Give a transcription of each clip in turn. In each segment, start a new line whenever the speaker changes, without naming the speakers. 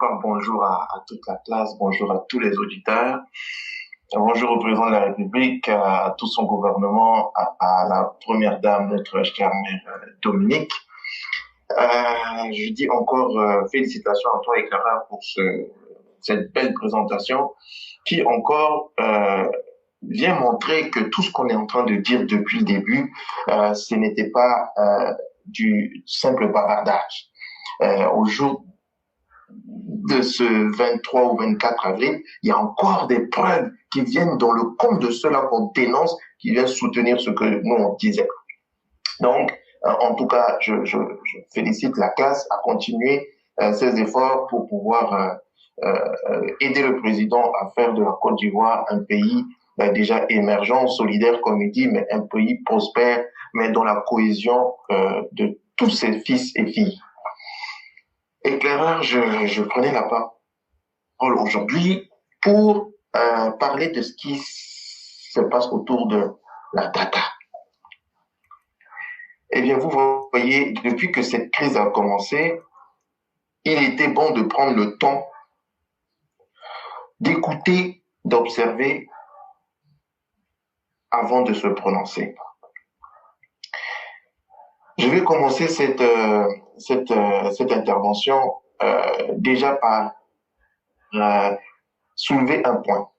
Bonjour à toute la classe, bonjour à tous les auditeurs, bonjour au président de la République, à tout son gouvernement, à la première dame, notre chère mère Dominique. Je dis encore félicitations à toi et Clara pour cette belle présentation qui encore vient montrer que tout ce qu'on est en train de dire depuis le début, ce n'était pas du simple bavardage. Au jour de ce 23 ou 24 avril, il y a encore des preuves qui viennent dans le compte de ceux-là qu'on dénonce, qui viennent soutenir ce que nous on disait. Donc, en tout cas, je félicite la classe à continuer ses efforts pour pouvoir aider le président à faire de la Côte d'Ivoire un pays déjà émergent, solidaire, comme il dit, mais un pays prospère, mais dans la cohésion de tous ses fils et filles. Éclaireur, je prenais la parole aujourd'hui pour parler de ce qui se passe autour de la data. Eh bien, vous voyez, depuis que cette crise a commencé, il était bon de prendre le temps d'écouter, d'observer avant de se prononcer. Je vais commencer cette intervention déjà par soulever un point.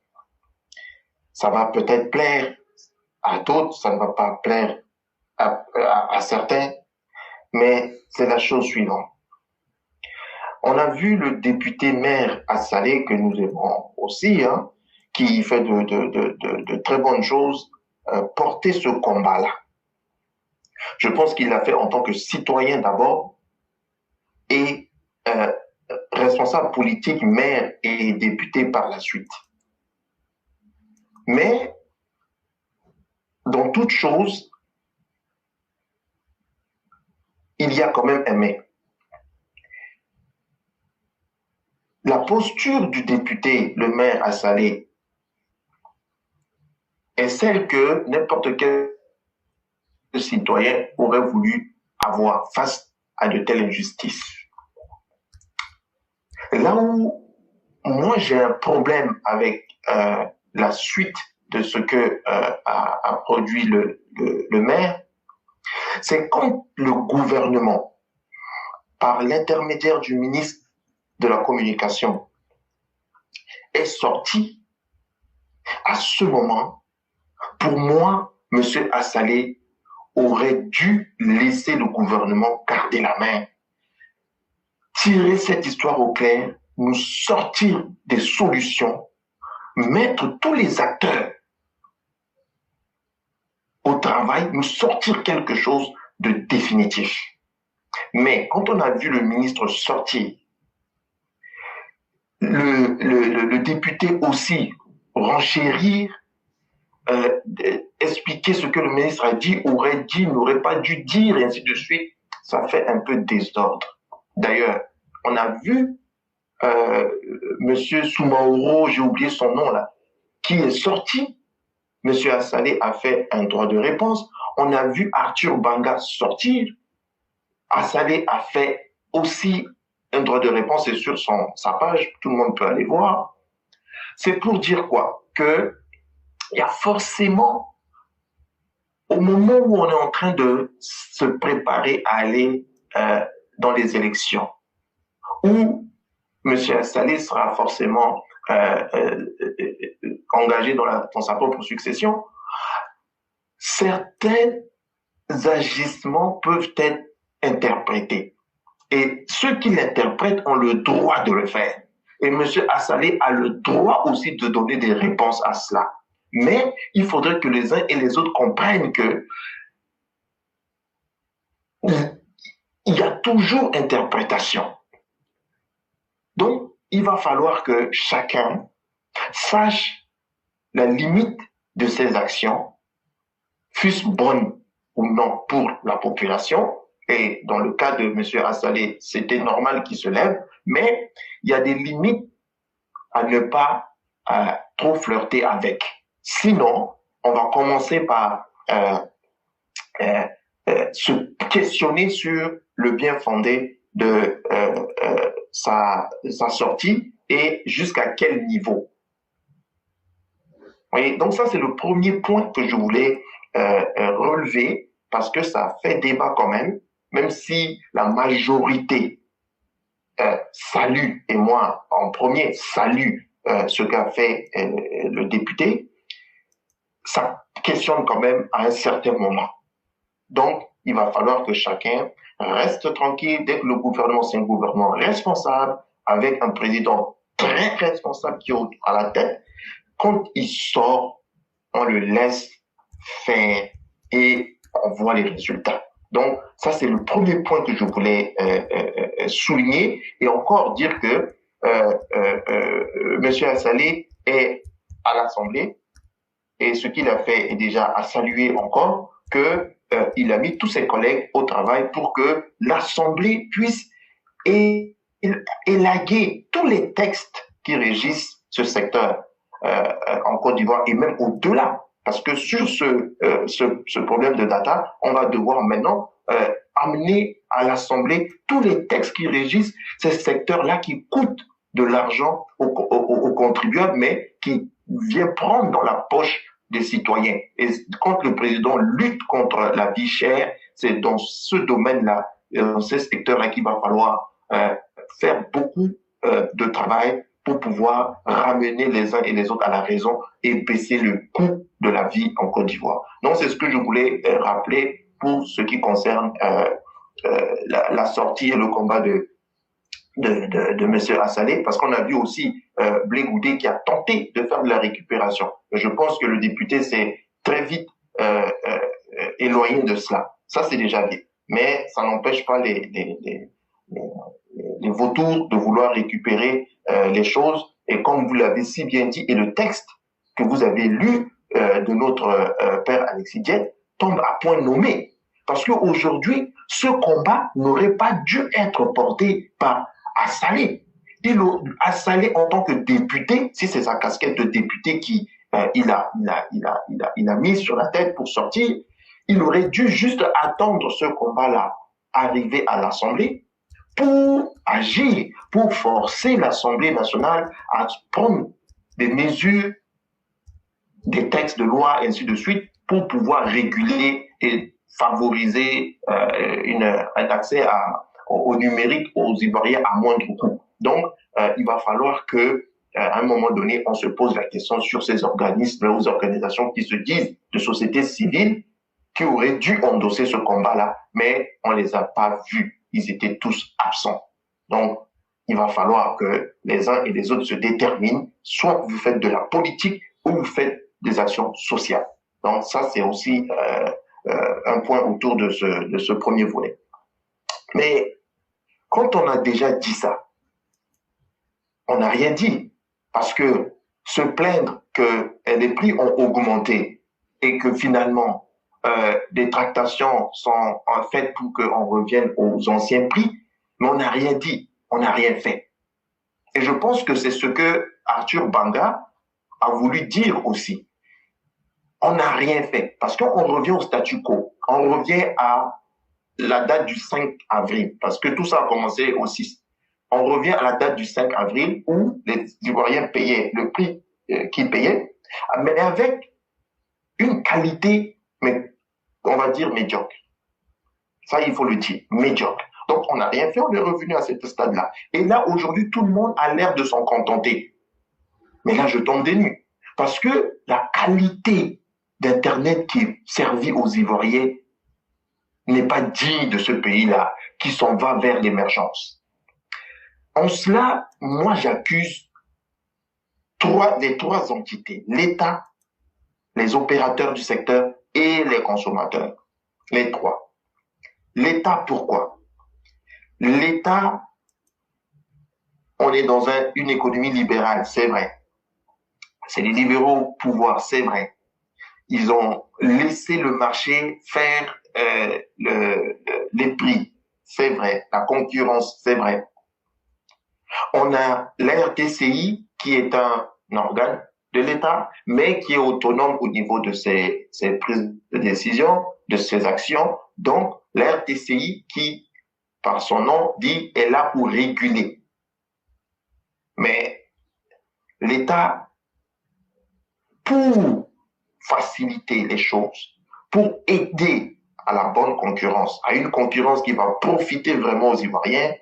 Ça va peut-être plaire à d'autres, ça ne va pas plaire à certains, mais c'est la chose suivante. On a vu le député maire à Salé, que nous aimons aussi, qui fait de très bonnes choses, porter ce combat-là. Je pense qu'il l'a fait en tant que citoyen d'abord et responsable politique, maire et député par la suite. Mais dans toute chose, il y a quand même un mais. La posture du député, le maire à Salé, est celle que n'importe quel citoyen aurait voulu avoir face à de telles injustices. Là où moi j'ai un problème avec la suite de ce que a produit le maire, c'est quand le gouvernement, par l'intermédiaire du ministre de la Communication, est sorti. À ce moment, pour moi, M. Assalé aurait dû laisser le gouvernement garder la main, tirer cette histoire au clair, nous sortir des solutions, mettre tous les acteurs au travail, nous sortir quelque chose de définitif. Mais quand on a vu le ministre sortir, le député aussi renchérir, expliquer ce que le ministre a dit, aurait dit, n'aurait pas dû dire, et ainsi de suite, ça fait un peu désordre. D'ailleurs, on a vu Monsieur Soumaoro, j'ai oublié son nom là, qui est sorti. Monsieur Assalé a fait un droit de réponse. On a vu Arthur Banga sortir. Assalé a fait aussi un droit de réponse, c'est sur sa page, tout le monde peut aller voir. C'est pour dire quoi? Que il y a forcément, au moment où on est en train de se préparer à aller dans les élections, où M. Assalé sera forcément engagé dans sa propre succession, certains agissements peuvent être interprétés. Et ceux qui l'interprètent ont le droit de le faire. Et M. Assalé a le droit aussi de donner des réponses à cela. Mais il faudrait que les uns et les autres comprennent que il y a toujours interprétation. Donc, il va falloir que chacun sache la limite de ses actions, fût-ce bonne ou non pour la population. Et dans le cas de M. Assalé, c'était normal qu'il se lève, mais il y a des limites à ne pas trop flirter avec. Sinon, on va commencer par se questionner sur le bien fondé de sa sortie et jusqu'à quel niveau. Oui, donc ça, c'est le premier point que je voulais relever parce que ça fait débat quand même si la majorité salue, et moi en premier salue ce qu'a fait le député, ça questionne quand même à un certain moment. Donc, il va falloir que chacun reste tranquille dès que le gouvernement, c'est un gouvernement responsable, avec un président très responsable qui est à la tête. Quand il sort, on le laisse faire et on voit les résultats. Donc, ça, c'est le premier point que je voulais souligner et encore dire que M. Assalé est à l'Assemblée et ce qu'il a fait est déjà à saluer encore que il a mis tous ses collègues au travail pour que l'Assemblée puisse élaguer tous les textes qui régissent ce secteur en Côte d'Ivoire et même au-delà. Parce que sur ce problème de data, on va devoir maintenant amener à l'Assemblée tous les textes qui régissent ces secteurs-là qui coûtent de l'argent aux contribuables, mais qui vient prendre dans la poche des citoyens. Et quand le président lutte contre la vie chère, c'est dans ce domaine-là, dans ces secteurs-là qu'il va falloir faire beaucoup de travail pour pouvoir ramener les uns et les autres à la raison et baisser le coût de la vie en Côte d'Ivoire. Donc, c'est ce que je voulais rappeler pour ce qui concerne la sortie et le combat de M. Assalé, parce qu'on a vu aussi Blé Goudé qui a tenté de faire de la récupération. Je pense que le député s'est très vite éloigné de cela. Ça, c'est déjà bien. Mais ça n'empêche pas les vautours de vouloir récupérer les choses. Et comme vous l'avez si bien dit, et le texte que vous avez lu de notre père Alexis Diète tombe à point nommé. Parce qu'aujourd'hui, ce combat n'aurait pas dû être porté par Assalé. Assalé en tant que député, si c'est sa casquette de député qui il a mis sur la tête pour sortir, il aurait dû juste attendre ce combat-là arriver à l'Assemblée pour agir, pour forcer l'Assemblée nationale à prendre des mesures, des textes de loi, et ainsi de suite, pour pouvoir réguler et favoriser un accès au numérique aux Ivoiriens à moindre coût. Donc, il va falloir que, à un moment donné, on se pose la question sur ces organismes, aux organisations qui se disent de société civile, qui auraient dû endosser ce combat-là, mais on les a pas vus. Ils étaient tous absents. Donc, il va falloir que les uns et les autres se déterminent, soit vous faites de la politique ou vous faites des actions sociales. Donc, ça, c'est aussi un point autour de ce premier volet. Mais quand on a déjà dit ça, on n'a rien dit. Parce que se plaindre que les prix ont augmenté et que finalement, des tractations sont faites pour qu'on revienne aux anciens prix, mais on n'a rien dit, on n'a rien fait. Et je pense que c'est ce que Arthur Banga a voulu dire aussi. On n'a rien fait, parce qu'on revient au statu quo, on revient à la date du 5 avril, parce que tout ça a commencé au 6. On revient à la date du 5 avril où les Ivoiriens payaient le prix qu'ils payaient, mais avec une qualité, mais on va dire médiocre. Ça, il faut le dire, médiocre. Donc, on n'a rien fait, on est revenu à ce stade-là. Et là, aujourd'hui, tout le monde a l'air de s'en contenter. Mais là, je tombe des nues. Parce que la qualité d'Internet qui est servie aux Ivoiriens n'est pas digne de ce pays-là, qui s'en va vers l'émergence. En cela, moi, j'accuse les trois entités, l'État, les opérateurs du secteur et les consommateurs. Les trois. L'État, pourquoi? L'État, on est dans une économie libérale, c'est vrai. C'est les libéraux au pouvoir, c'est vrai. Ils ont laissé le marché faire les prix, c'est vrai. La concurrence, c'est vrai. On a la RTCI qui est un organe de l'État, mais qui est autonome au niveau de ses prises de décision, de ses actions. Donc, la RTCI qui, par son nom, dit est là pour réguler. l'État, pour faciliter les choses, pour aider à la bonne concurrence, à une concurrence qui va profiter vraiment aux Ivoiriens,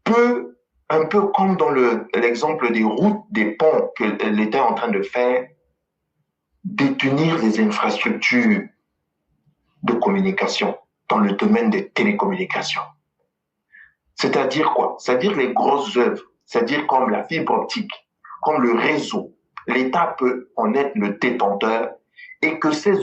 peut, un peu comme dans l'exemple des routes, des ponts que l'État est en train de faire, détenir les infrastructures de communication dans le domaine des télécommunications. C'est-à-dire quoi? C'est-à-dire les grosses œuvres, c'est-à-dire comme la fibre optique, comme le réseau. L'État peut en être le détenteur et que ces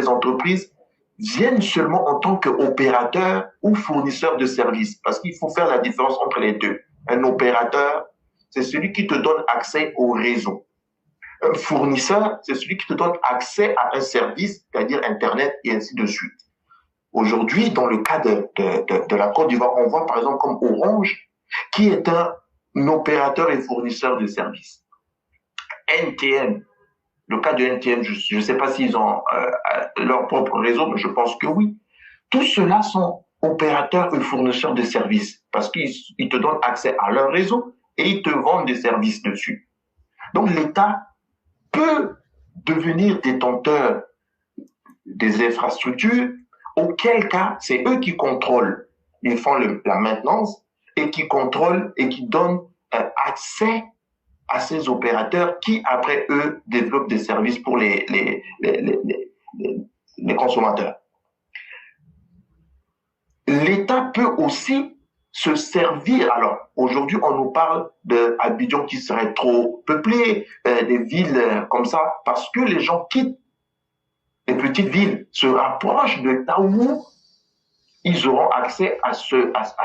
entreprises viennent seulement en tant qu'opérateurs ou fournisseurs de services. Parce qu'il faut faire la différence entre les deux. Un opérateur, c'est celui qui te donne accès au réseau. Un fournisseur, c'est celui qui te donne accès à un service, c'est-à-dire Internet et ainsi de suite. Aujourd'hui, dans le cas de la Côte d'Ivoire, on voit par exemple comme Orange, qui est un opérateur et fournisseur de services. NTM, le cas de NTM, je ne sais pas s'ils ont leur propre réseau, mais je pense que oui. Tous ceux-là sont opérateurs et fournisseurs de services parce qu'ils te donnent accès à leur réseau et ils te vendent des services dessus. Donc l'État peut devenir détenteur des infrastructures, auquel cas c'est eux qui contrôlent. Ils font la maintenance et qui contrôlent et qui donnent accès à ces opérateurs qui, après eux, développent des services pour les consommateurs. L'État peut aussi se servir. Alors, aujourd'hui, on nous parle d'Abidjan qui serait trop peuplé, des villes comme ça, parce que les gens quittent les petites villes, se rapprochent de là où ils auront accès à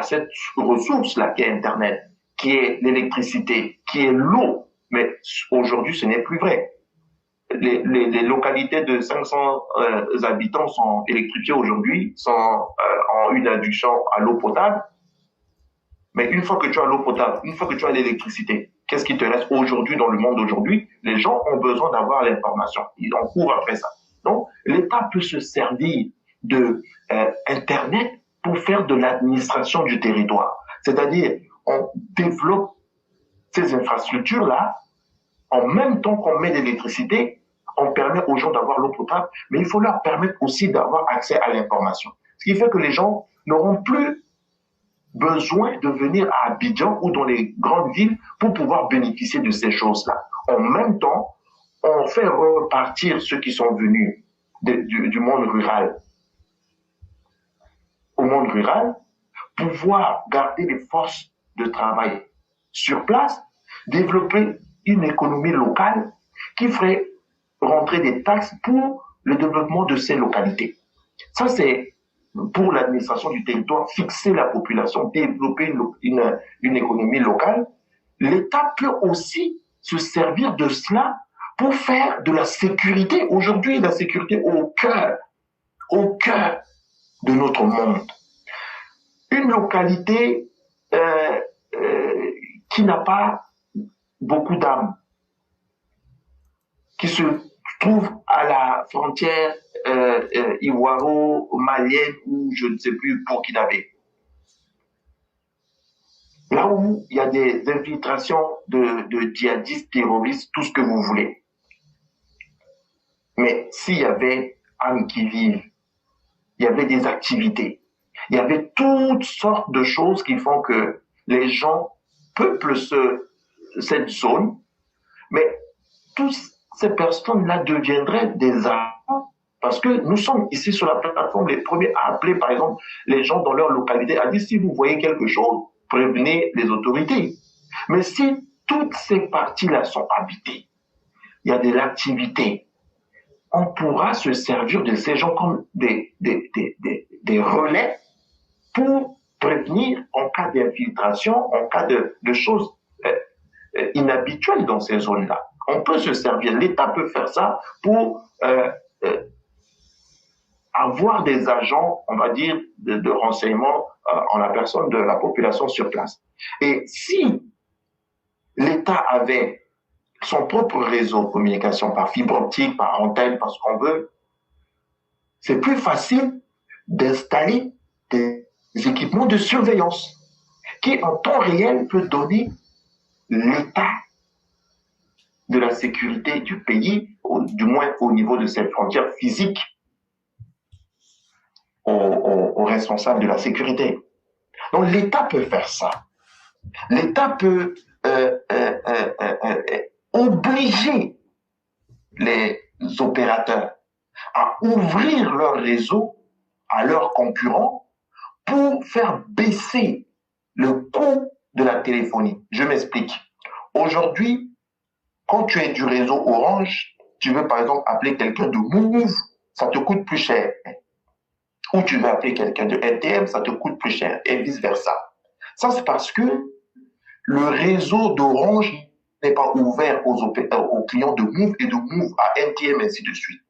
cette ressource-là qui est Internet, qui est l'électricité, qui est l'eau. Mais aujourd'hui, ce n'est plus vrai. Les localités de 500 habitants sont électrifiées aujourd'hui, ont une adduction à l'eau potable. Mais une fois que tu as l'eau potable, une fois que tu as l'électricité, qu'est-ce qui te reste aujourd'hui dans le monde d'aujourd'hui? Les gens ont besoin d'avoir l'information. Ils en courent après ça. Donc, l'État peut se servir de Internet pour faire de l'administration du territoire. C'est-à-dire, on développe ces infrastructures-là, en même temps qu'on met de l'électricité, on permet aux gens d'avoir l'eau potable, mais il faut leur permettre aussi d'avoir accès à l'information. Ce qui fait que les gens n'auront plus besoin de venir à Abidjan ou dans les grandes villes pour pouvoir bénéficier de ces choses-là. En même temps, on fait repartir ceux qui sont venus du monde rural au monde rural, pouvoir garder les forces de travail sur place, développer une économie locale qui ferait rentrer des taxes pour le développement de ces localités. Ça, c'est pour l'administration du territoire, fixer la population, développer une économie locale. L'État peut aussi se servir de cela pour faire de la sécurité. Aujourd'hui, la sécurité au cœur de notre monde. Une localité qui n'a pas beaucoup d'âme, qui se trouve à la frontière ivoiro-malienne ou je ne sais plus burkinabé. Là où il y a des infiltrations de djihadistes, terroristes, tout ce que vous voulez. Mais s'il y avait âme qui vive, il y avait des activités, il y avait toutes sortes de choses qui font que les gens peuplent cette zone, mais toutes ces personnes-là deviendraient des agents parce que nous sommes ici sur la plateforme les premiers à appeler, par exemple, les gens dans leur localité à dire si vous voyez quelque chose, prévenez les autorités. Mais si toutes ces parties-là sont habitées, il y a de l'activité, on pourra se servir de ces gens comme des relais pour prévenir en cas d'infiltration, en cas de choses inhabituelles dans ces zones-là. On peut se servir, l'État peut faire ça pour avoir des agents, on va dire, de renseignement en la personne de la population sur place. Et si l'État avait son propre réseau de communication par fibre optique, par antenne, par ce qu'on veut, c'est plus facile d'installer des équipements de surveillance qui, en temps réel, peut donner l'état de la sécurité du pays, du moins au niveau de ses frontières physiques, aux responsables de la sécurité. Donc l'État peut faire ça. L'État peut obliger les opérateurs à ouvrir leur réseau à leurs concurrents pour faire baisser le coût de la téléphonie. Je m'explique. Aujourd'hui, quand tu es du réseau Orange, tu veux par exemple appeler quelqu'un de Move, ça te coûte plus cher. Ou tu veux appeler quelqu'un de NTM, ça te coûte plus cher, et vice-versa. Ça, c'est parce que le réseau d'Orange n'est pas ouvert aux clients de Move et de Move à NTM, ainsi de suite.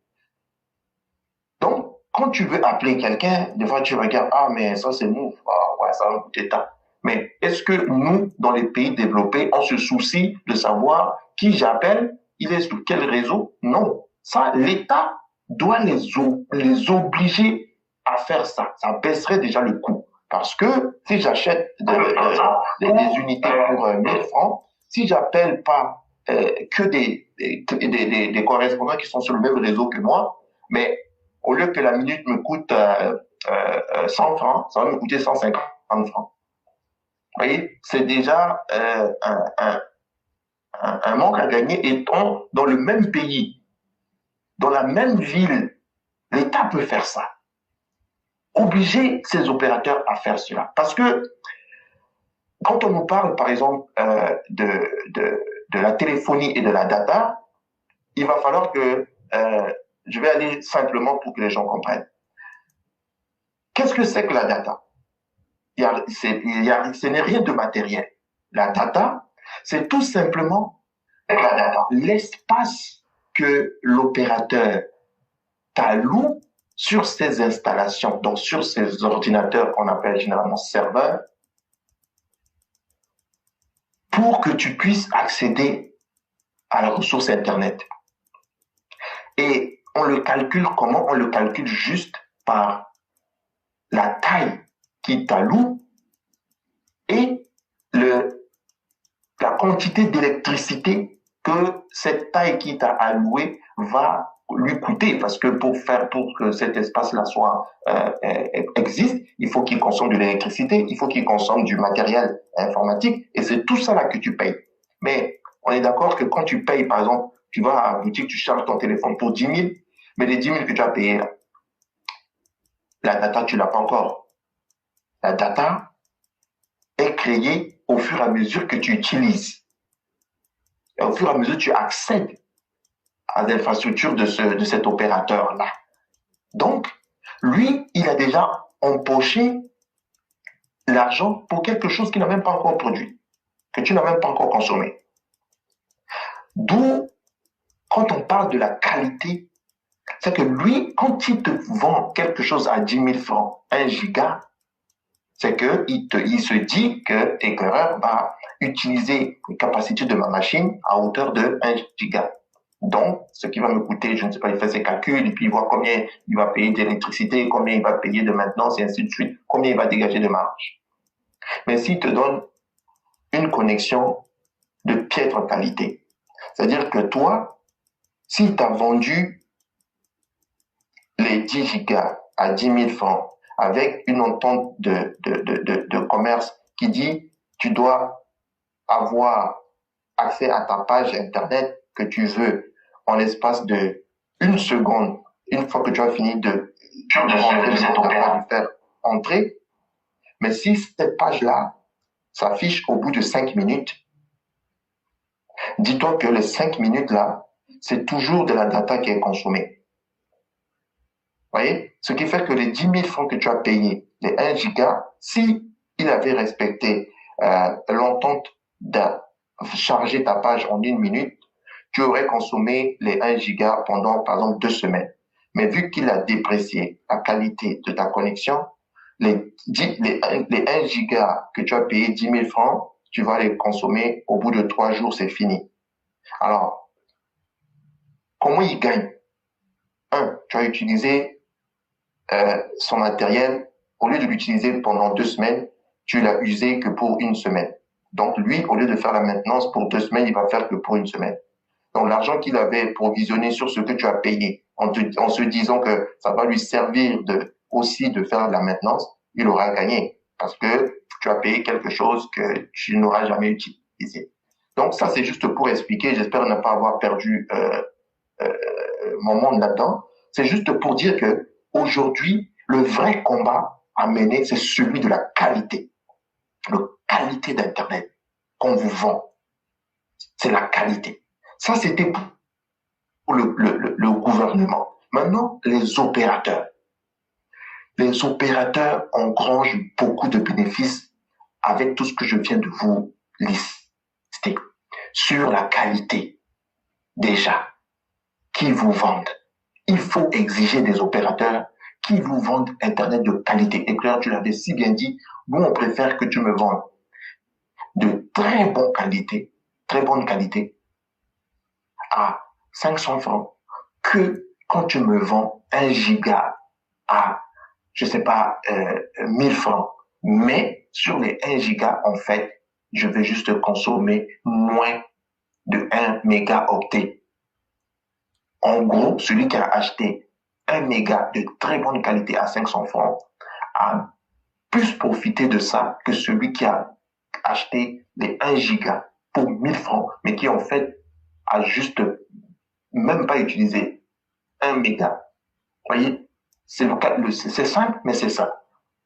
Donc, quand tu veux appeler quelqu'un, des fois tu regardes, ah, mais ça c'est Move, ah, ouais, ça va me coûter tant. Mais est-ce que nous, dans les pays développés, on se soucie de savoir qui j'appelle, il est sur quel réseau? Non. Ça, l'État doit les obliger à faire ça. Ça baisserait déjà le coût. Parce que si j'achète des unités pour 1000 francs, si j'appelle pas que des correspondants qui sont sur le même réseau que moi, mais au lieu que la minute me coûte 100 francs, ça va me coûter 150 francs. Vous voyez, c'est déjà un manque à gagner étant dans le même pays, dans la même ville. L'État peut faire ça. Obliger ses opérateurs à faire cela. Parce que quand on nous parle, par exemple, de la téléphonie et de la data, il va falloir que je vais aller simplement pour que les gens comprennent. Qu'est-ce que c'est que la data? Ce n'est rien de matériel. La data, c'est tout simplement l'espace que l'opérateur t'alloue sur ses installations, donc sur ces ordinateurs qu'on appelle généralement serveurs, pour que tu puisses accéder à la ressource Internet. Et on le calcule comment? On le calcule juste par la taille qui t'alloue et la quantité d'électricité que cette taille qui t'a allouée va lui coûter, parce que pour que cet espace-là existe, il faut qu'il consomme de l'électricité, il faut qu'il consomme du matériel informatique, et c'est tout ça là que tu payes. Mais on est d'accord que quand tu payes, par exemple, tu vas à la boutique, tu charges ton téléphone pour 10 000, mais les 10 000 que tu as payés, la data, tu l'as pas encore. La data est créée au fur et à mesure que tu utilises. Et au fur et à mesure, tu accèdes à l'infrastructure de cet opérateur-là. Donc, lui, il a déjà empoché l'argent pour quelque chose qu'il n'a même pas encore produit, que tu n'as même pas encore consommé. D'où, quand on parle de la qualité, c'est que lui, quand il te vend quelque chose à 10 000 francs, 1 giga, c'est qu'il se dit que l'éclaireur va utiliser les capacités de ma machine à hauteur de 1 giga. Donc, ce qui va me coûter, je ne sais pas, il fait ses calculs et puis il voit combien il va payer d'électricité, combien il va payer de maintenance et ainsi de suite, combien il va dégager de marge. Mais s'il te donne une connexion de piètre qualité, c'est-à-dire que toi, s'il t'a vendu les 10 gigas à 10 000 francs avec une entente de commerce qui dit tu dois avoir accès à ta page Internet que tu veux en l'espace de 1 seconde, une fois que tu as fini de faire entrer. Mais si cette page-là s'affiche au bout de 5 minutes, dis-toi que les 5 minutes-là, c'est toujours de la data qui est consommée. Vous voyez? Ce qui fait que les 10 000 francs que tu as payés, les 1 giga, si il avait respecté l'entente de charger ta page en 1 minute, tu aurais consommé les 1 giga pendant, par exemple, 2 semaines. Mais vu qu'il a déprécié la qualité de ta connexion, les 1 giga que tu as payé 10 000 francs, tu vas les consommer au bout de 3 jours, c'est fini. Alors, comment il gagne? Tu as utilisé son matériel, au lieu de l'utiliser pendant 2 semaines, tu l'as usé que pour 1 semaine. Donc, lui, au lieu de faire la maintenance pour 2 semaines, il va faire que pour 1 semaine. Donc, l'argent qu'il avait provisionné sur ce que tu as payé, en se disant que ça va lui servir aussi de faire la maintenance, il aura gagné. Parce que tu as payé quelque chose que tu n'auras jamais utilisé. Donc, ça, c'est juste pour expliquer. J'espère ne pas avoir perdu mon monde là-dedans. C'est juste pour dire que aujourd'hui, le vrai combat à mener, c'est celui de la qualité. La qualité d'Internet qu'on vous vend. C'est la qualité. Ça, c'était pour le gouvernement. Maintenant, les opérateurs. Les opérateurs engrangent beaucoup de bénéfices avec tout ce que je viens de vous lister. Sur la qualité, déjà, qui vous vendent. Il faut exiger des opérateurs qui vous vendent Internet de qualité. Et Claire, tu l'avais si bien dit, nous, on préfère que tu me vendes de très bonne qualité, à 500 francs, que quand tu me vends 1 giga à, je sais pas, 1000 francs. Mais sur les 1 giga, en fait, je vais juste consommer moins de 1 mégaoctet. En gros, celui qui a acheté 1 méga de très bonne qualité à 500 francs a plus profité de ça que celui qui a acheté les 1 giga pour 1000 francs, mais qui en fait a juste même pas utilisé 1 méga. Vous voyez, c'est simple, mais c'est ça.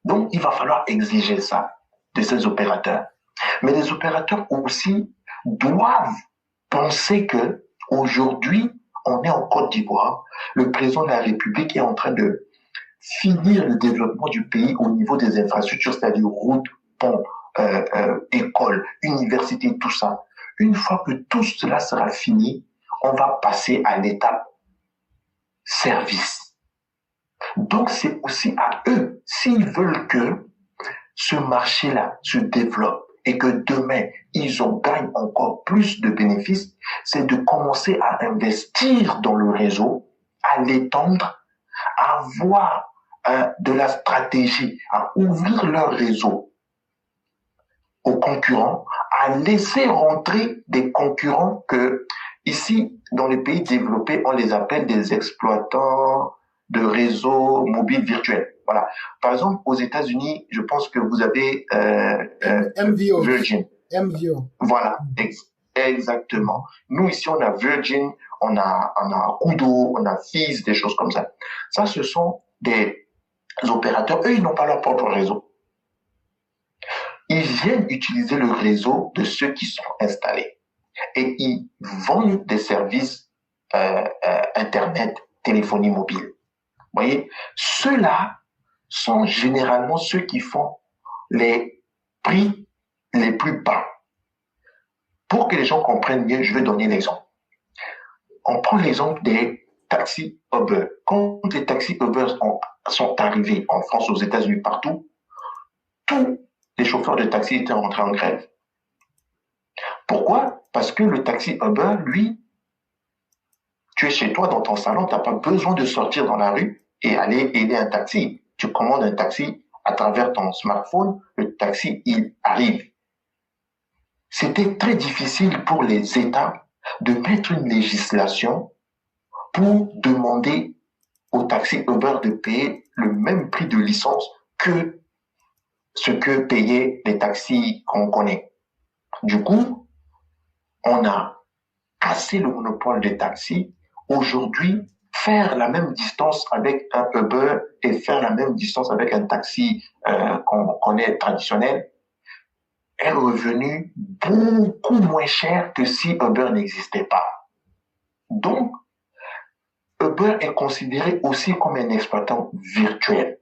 Donc, il va falloir exiger ça de ces opérateurs. Mais les opérateurs aussi doivent penser que aujourd'hui, on est en Côte d'Ivoire, le président de la République est en train de finir le développement du pays au niveau des infrastructures, c'est-à-dire routes, ponts, écoles, universités, tout ça. Une fois que tout cela sera fini, on va passer à l'étape service. Donc, c'est aussi à eux, s'ils veulent que ce marché-là se développe et que demain, ils en gagnent encore plus de bénéfices, c'est de commencer à investir dans le réseau, à l'étendre, à avoir de la stratégie, à ouvrir leur réseau aux concurrents, à laisser rentrer des concurrents que, ici, dans les pays développés, on les appelle des exploitants de réseaux mobiles virtuels. Voilà. Par exemple, aux États-Unis, je pense que vous avez
MVO.
Virgin.
MVO.
Voilà, exactement. Nous, ici, on a Virgin, on a Kudo, on a Fizz, des choses comme ça. Ça, ce sont des opérateurs. Eux, ils n'ont pas leur propre réseau. Ils viennent utiliser le réseau de ceux qui sont installés. Et ils vendent des services Internet, téléphonie mobile. Vous voyez, ceux-là sont généralement ceux qui font les prix les plus bas. Pour que les gens comprennent mieux, je vais donner l'exemple. On prend l'exemple des taxis Uber. Quand les taxis Uber sont arrivés en France, aux États-Unis, partout, tous les chauffeurs de taxi étaient rentrés en grève. Pourquoi? Parce que le taxi Uber, lui, tu es chez toi dans ton salon, tu n'as pas besoin de sortir dans la rue et aller aider un taxi. Tu commandes un taxi à travers ton smartphone, le taxi, il arrive. C'était très difficile pour les États de mettre une législation pour demander aux taxis Uber de payer le même prix de licence que ce que payaient les taxis qu'on connaît. Du coup, on a cassé le monopole des taxis. Aujourd'hui, faire la même distance avec un Uber et faire la même distance avec un taxi qu'on connaît traditionnel est revenu beaucoup moins cher que si Uber n'existait pas. Donc, Uber est considéré aussi comme un exploitant virtuel.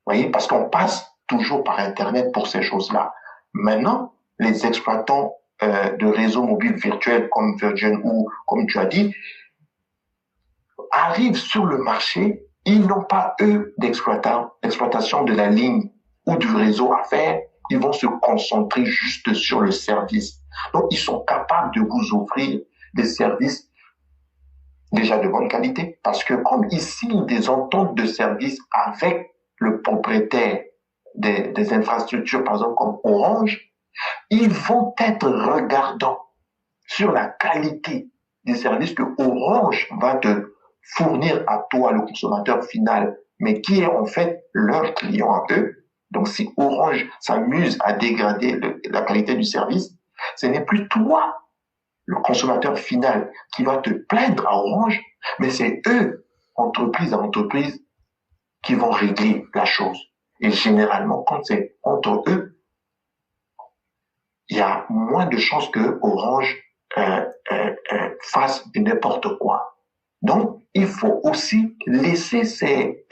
Vous voyez, parce qu'on passe toujours par Internet pour ces choses-là. Maintenant, les exploitants de réseaux mobiles virtuels comme Virgin ou comme tu as dit, arrivent sur le marché, ils n'ont pas, eux, d'exploitation de la ligne ou du réseau à faire, ils vont se concentrer juste sur le service. Donc, ils sont capables de vous offrir des services déjà de bonne qualité, parce que comme ils signent des ententes de service avec le propriétaire des infrastructures, par exemple comme Orange, ils vont être regardants sur la qualité des services que Orange va te fournir à toi, le consommateur final, mais qui est en fait leur client à eux. Donc si Orange s'amuse à dégrader la qualité du service, ce n'est plus toi, le consommateur final, qui va te plaindre à Orange, mais c'est eux, entreprise à entreprise, qui vont régler la chose. Et généralement, quand c'est entre eux, il y a moins de chances que Orange fasse n'importe quoi. Donc, il faut aussi laisser ces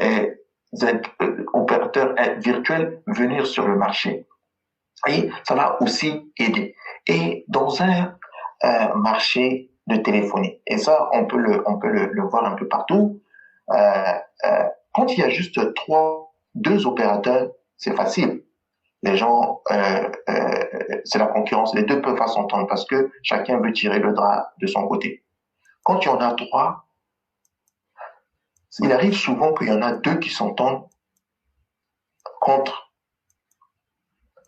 opérateurs virtuels venir sur le marché. Et ça va aussi aider. Et dans un marché de téléphonie, et ça, on peut le voir un peu partout, quand il y a juste deux opérateurs, c'est facile. Les gens, c'est la concurrence. Les deux peuvent pas s'entendre parce que chacun veut tirer le drap de son côté. Quand il y en a trois, il arrive souvent qu'il y en a deux qui s'entendent contre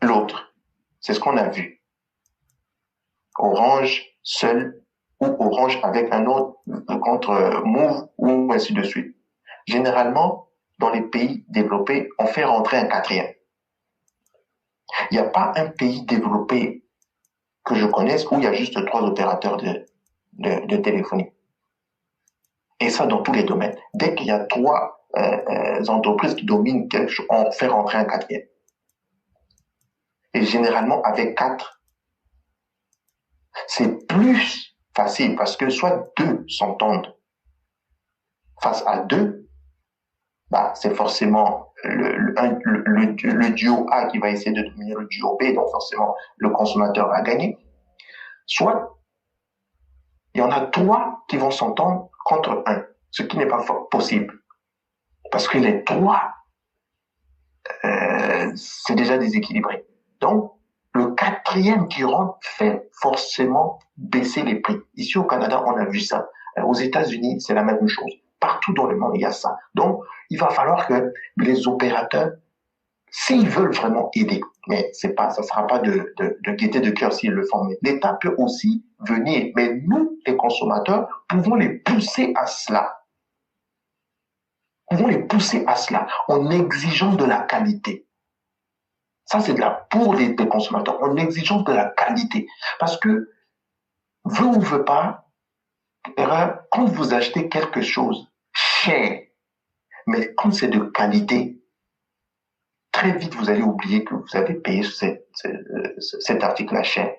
l'autre. C'est ce qu'on a vu. Orange seul ou Orange avec un autre contre Move ou ainsi de suite. Généralement, dans les pays développés, on fait rentrer un quatrième. Il n'y a pas un pays développé que je connaisse où il y a juste trois opérateurs de téléphonie. Et ça dans tous les domaines. Dès qu'il y a trois entreprises qui dominent quelque chose, on fait rentrer un quatrième. Et généralement, avec quatre, c'est plus facile parce que soit deux s'entendent face à deux, bah, c'est forcément le duo A qui va essayer de dominer le duo B, donc forcément le consommateur va gagner. Soit il y en a trois qui vont s'entendre contre un, ce qui n'est pas possible. Parce que les trois, c'est déjà déséquilibré. Donc, le quatrième qui rentre fait forcément baisser les prix. Ici au Canada, on a vu ça. Aux États-Unis, c'est la même chose. Partout dans le monde, il y a ça. Donc, il va falloir que les opérateurs, s'ils veulent vraiment aider, mais ça sera pas de gaieté de cœur s'ils le font, mais l'État peut aussi venir. Mais nous, les consommateurs, pouvons les pousser à cela. Pouvons les pousser à cela en exigeant de la qualité. Ça, c'est pour les consommateurs, en exigeant de la qualité. Parce que, veut ou veut pas, quand vous achetez quelque chose cher, mais quand c'est de qualité, très vite, vous allez oublier que vous avez payé cet article cher.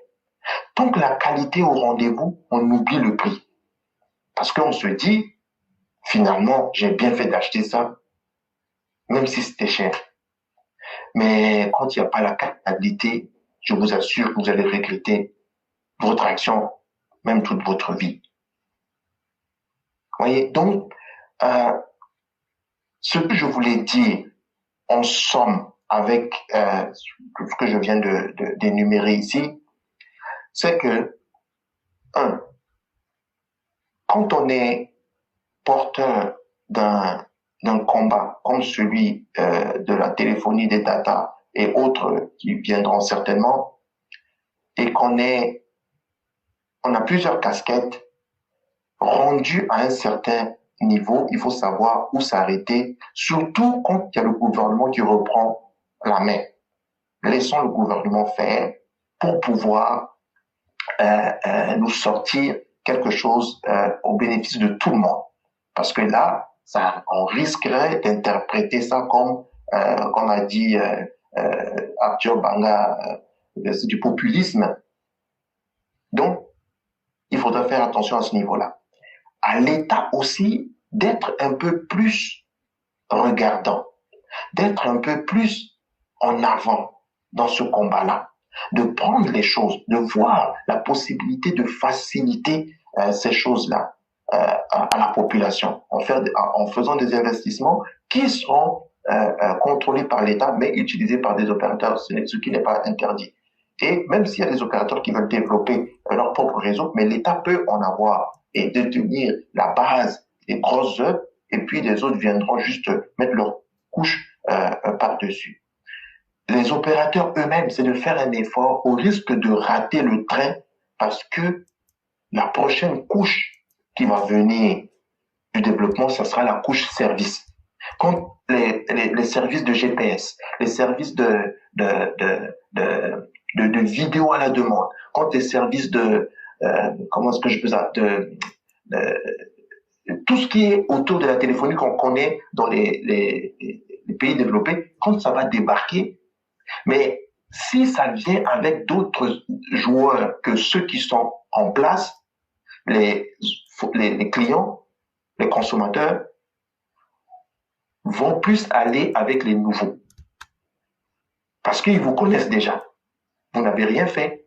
Tant que la qualité est au rendez-vous, on oublie le prix. Parce qu'on se dit, finalement, j'ai bien fait d'acheter ça, même si c'était cher. Mais quand il n'y a pas la qualité, je vous assure que vous allez regretter votre action, même toute votre vie. Voyez, donc, ce que je voulais dire, en somme, avec ce que je viens d'énumérer ici, c'est que, quand on est porteur d'un combat comme celui de la téléphonie, des data et autres qui viendront certainement, et on a plusieurs casquettes rendues à un certain niveau, il faut savoir où s'arrêter, surtout quand il y a le gouvernement qui reprend la main. Laissons le gouvernement faire pour pouvoir nous sortir quelque chose au bénéfice de tout le monde. Parce que là, on risquerait d'interpréter ça comme a dit Arthur Banga, c'est du populisme. Donc, il faudra faire attention à ce niveau-là. À l'État aussi d'être un peu plus regardant, d'être un peu plus en avant dans ce combat-là, de prendre les choses, de voir la possibilité de faciliter ces choses-là à la population en faisant des investissements qui seront contrôlés par l'État mais utilisés par des opérateurs, ce qui n'est pas interdit. Et même s'il y a des opérateurs qui veulent développer leur propre réseau, mais l'État peut en avoir et détenir la base des grosses œuvres, et puis les autres viendront juste mettre leur couche par-dessus. les opérateurs eux-mêmes, c'est de faire un effort au risque de rater le train parce que la prochaine couche qui va venir du développement, ce sera la couche service. Quand les services de GPS, les services de vidéo à la demande, quand les services comment est-ce que je peux dire, tout ce qui est autour de la téléphonie qu'on connaît dans les pays développés, quand ça va débarquer, mais si ça vient avec d'autres joueurs que ceux qui sont en place, les clients, les consommateurs, vont plus aller avec les nouveaux. Parce qu'ils vous connaissent déjà. Vous n'avez rien fait.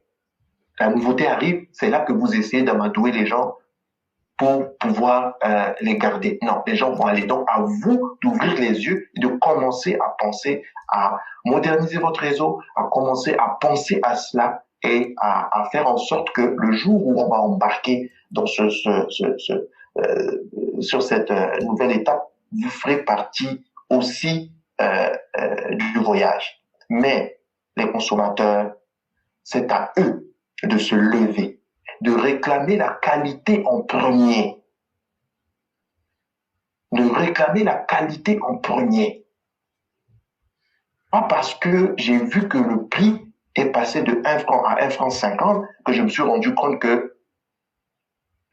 La nouveauté arrive, c'est là que vous essayez d'amadouer les gens pour pouvoir les garder. Non, les gens vont aller. Donc, à vous d'ouvrir les yeux et de commencer à penser à moderniser votre réseau, à commencer à penser à cela et à faire en sorte que le jour où on va embarquer dans sur cette nouvelle étape, vous ferez partie aussi du voyage. Mais les consommateurs, c'est à eux de se lever, de réclamer la qualité en premier. De réclamer la qualité en premier. Pas parce que j'ai vu que le prix est passé de 1 franc à 1 franc 50 que je me suis rendu compte que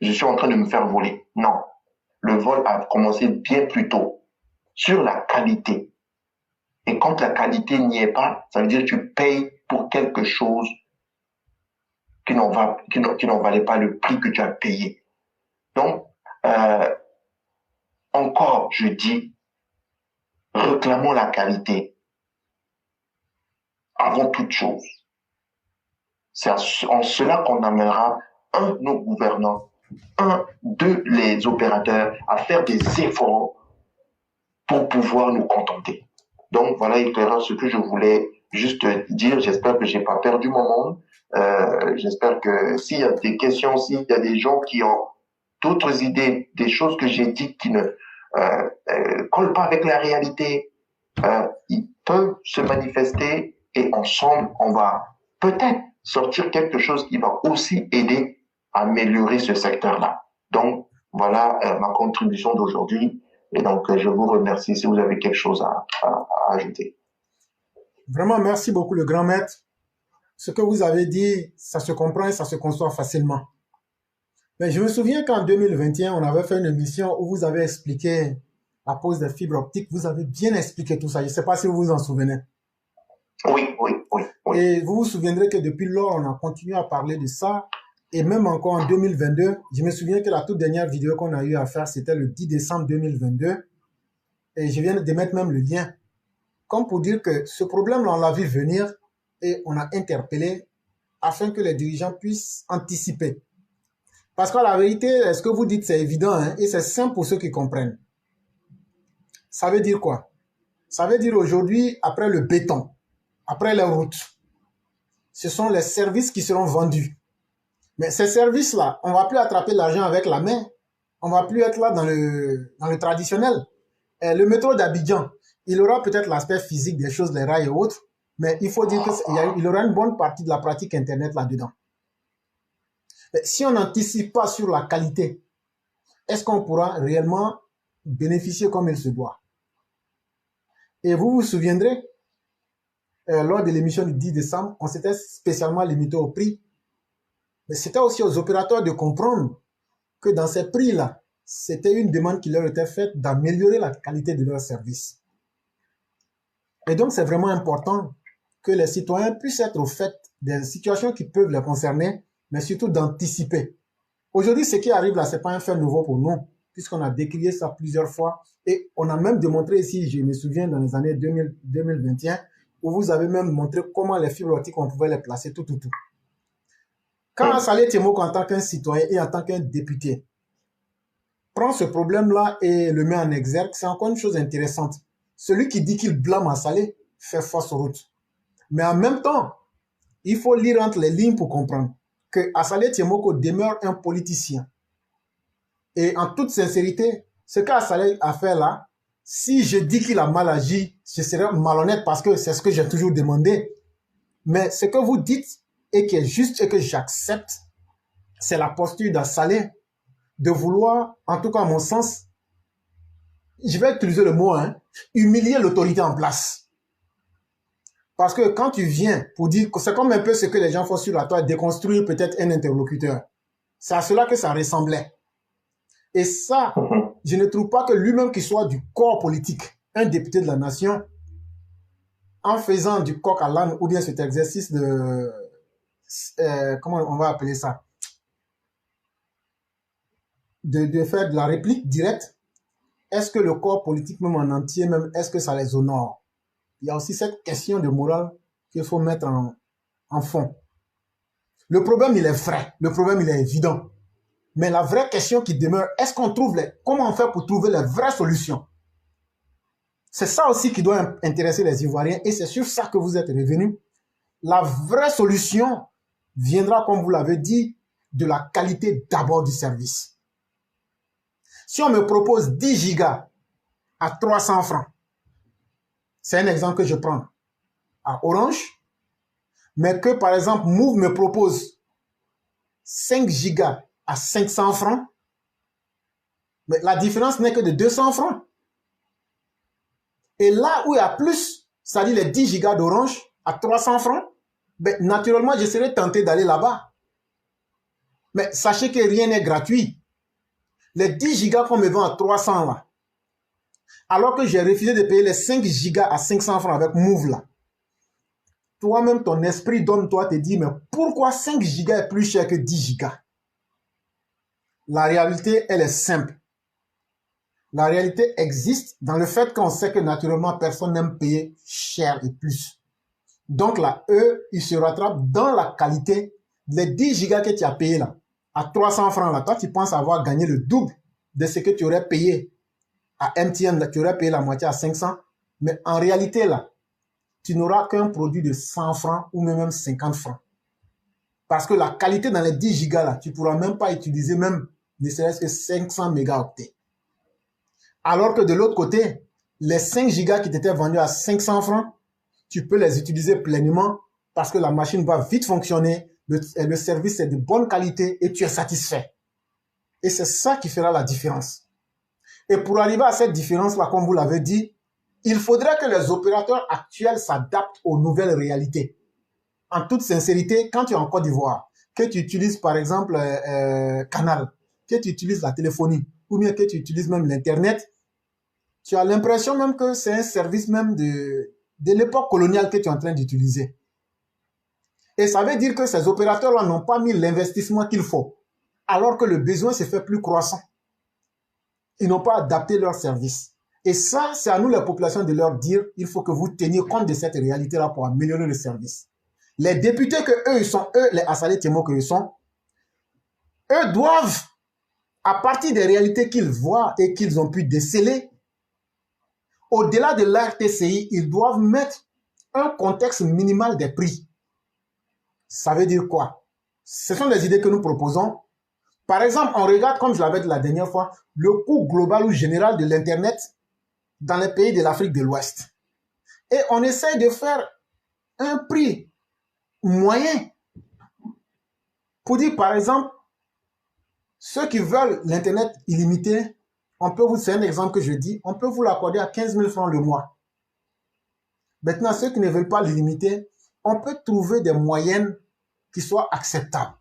je suis en train de me faire voler. Non. Le vol a commencé bien plus tôt sur la qualité. Et quand la qualité n'y est pas, ça veut dire que tu payes pour quelque chose qui n'en valait pas le prix que tu as payé. Donc, encore, je dis, réclamons la qualité avant toute chose. C'est en cela qu'on amènera, nos gouvernants, les opérateurs à faire des efforts pour pouvoir nous contenter. Donc, voilà, éclairant ce que je voulais juste dire. J'espère que j'ai pas perdu mon monde. J'espère que s'il y a des questions, s'il y a des gens qui ont d'autres idées, des choses que j'ai dites qui ne collent pas avec la réalité, ils peuvent se manifester et ensemble, on va peut-être sortir quelque chose qui va aussi aider à améliorer ce secteur-là. Donc, voilà ma contribution d'aujourd'hui. Et donc, je vous remercie si vous avez quelque chose à ajouter.
Vraiment, merci beaucoup, le grand maître. Ce que vous avez dit, ça se comprend et ça se conçoit facilement. Mais je me souviens qu'en 2021, on avait fait une émission où vous avez expliqué la pose des fibres optiques. Vous avez bien expliqué tout ça. Je ne sais pas si vous vous en souvenez.
Oui.
Et vous vous souviendrez que depuis lors, on a continué à parler de ça. Et même encore en 2022, je me souviens que la toute dernière vidéo qu'on a eu à faire, c'était le 10 décembre 2022. Et je viens de mettre même le lien. Comme pour dire que ce problème-là, on l'a vu venir et on a interpellé afin que les dirigeants puissent anticiper. Parce que la vérité, ce que vous dites, c'est évident, hein, et c'est simple pour ceux qui comprennent. Ça veut dire quoi? Ça veut dire aujourd'hui, après le béton, après les routes, ce sont les services qui seront vendus. Mais ces services-là, on ne va plus attraper l'argent avec la main. On ne va plus être là dans le traditionnel. Et le métro d'Abidjan, il aura peut-être l'aspect physique des choses, les rails et autres, mais il faut dire qu'il aura une bonne partie de la pratique Internet là-dedans. Si on n'anticipe pas sur la qualité, est-ce qu'on pourra réellement bénéficier comme il se doit? Et vous vous souviendrez, lors de l'émission du 10 décembre, on s'était spécialement limité au prix. Mais c'était aussi aux opérateurs de comprendre que dans ces prix-là, c'était une demande qui leur était faite d'améliorer la qualité de leur service. Et donc, c'est vraiment important que les citoyens puissent être au fait des situations qui peuvent les concerner, mais surtout d'anticiper. Aujourd'hui, ce qui arrive là, ce n'est pas un fait nouveau pour nous, puisqu'on a décrié ça plusieurs fois. Et on a même démontré ici, je me souviens, dans les années 2021, où vous avez même montré comment les fibres optiques, on pouvait les placer tout. Quand Assalé Tiemoko, en tant qu'un citoyen et en tant qu'un député, prend ce problème-là et le met en exergue, c'est encore une chose intéressante. Celui qui dit qu'il blâme Assalé fait fausse route. Mais en même temps, il faut lire entre les lignes pour comprendre que Assalé Tiemoko demeure un politicien. Et en toute sincérité, ce qu'Assalé a fait là, Si je dis qu'il a mal agi, je serais malhonnête parce que c'est ce que j'ai toujours demandé. Mais ce que vous dites et qui est juste et que j'accepte, c'est la posture d'Assalé de vouloir, en tout cas à mon sens, je vais utiliser le mot, humilier l'autorité en place. Parce que quand tu viens pour dire que c'est comme un peu ce que les gens font sur la toile, déconstruire peut-être un interlocuteur. C'est à cela que ça ressemblait. Et ça, je ne trouve pas que lui-même qui soit du corps politique, un député de la nation, en faisant du coq à l'âne ou bien cet exercice de... comment on va appeler ça? De faire de la réplique directe. Est-ce que le corps politique même en entier, même, est-ce que ça les honore? Il y a aussi cette question de morale qu'il faut mettre en fond. Le problème, il est vrai. Le problème, il est évident. Mais la vraie question qui demeure, est-ce qu'on trouve comment on fait pour trouver les vraies solutions? C'est ça aussi qui doit intéresser les Ivoiriens et c'est sur ça que vous êtes revenus. La vraie solution viendra, comme vous l'avez dit, de la qualité d'abord du service. Si on me propose 10 gigas à 300 francs, c'est un exemple que je prends à Orange, mais que par exemple Move me propose 5 gigas à 500 francs, mais la différence n'est que de 200 francs. Et là où il y a plus, c'est-à-dire les 10 gigas d'Orange à 300 francs, ben, naturellement, je serais tenté d'aller là-bas. Mais sachez que rien n'est gratuit. Les 10 gigas qu'on me vend à 300 là, alors que j'ai refusé de payer les 5 gigas à 500 francs avec Move là, toi-même, ton esprit donne-toi te dit, mais pourquoi 5 gigas est plus cher que 10 gigas? La réalité, elle est simple. La réalité existe dans le fait qu'on sait que naturellement, personne n'aime payer cher et plus. Donc là, eux, ils se rattrapent dans la qualité. Les 10 gigas que tu as payé là, à 300 francs là, toi, tu penses avoir gagné le double de ce que tu aurais payé à MTN, là, tu aurais payé la moitié à 500. Mais en réalité là, tu n'auras qu'un produit de 100 francs ou même 50 francs. Parce que la qualité dans les 10 gigas là, tu ne pourras même pas utiliser même ne serait-ce que 500 mégaoctets. Alors que de l'autre côté, les 5 gigas qui t'étaient vendus à 500 francs, tu peux les utiliser pleinement parce que la machine va vite fonctionner, le service est de bonne qualité et tu es satisfait. Et c'est ça qui fera la différence. Et pour arriver à cette différence-là, comme vous l'avez dit, il faudrait que les opérateurs actuels s'adaptent aux nouvelles réalités. En toute sincérité, quand tu es en Côte d'Ivoire, que tu utilises par exemple Canal, que tu utilises la téléphonie, ou bien que tu utilises même l'Internet, tu as l'impression même que c'est un service même de l'époque coloniale que tu es en train d'utiliser. Et ça veut dire que ces opérateurs-là n'ont pas mis l'investissement qu'il faut, alors que le besoin se fait plus croissant. Ils n'ont pas adapté leur service. Et ça, c'est à nous, la population, de leur dire, il faut que vous teniez compte de cette réalité-là pour améliorer le service. Les députés que eux, ils sont, eux, les Assalé Témo que ils sont, eux doivent, à partir des réalités qu'ils voient et qu'ils ont pu déceler, au-delà de l'RTCI, ils doivent mettre un contexte minimal des prix. Ça veut dire quoi? Ce sont des idées que nous proposons. Par exemple, on regarde, comme je l'avais dit la dernière fois, le coût global ou général de l'Internet dans les pays de l'Afrique de l'Ouest. Et on essaie de faire un prix moyen pour dire, par exemple, ceux qui veulent l'Internet illimité, on peut vous, c'est un exemple que je dis, on peut vous l'accorder à 15 000 francs le mois. Maintenant, ceux qui ne veulent pas l'illimité, on peut trouver des moyennes qui soient acceptables.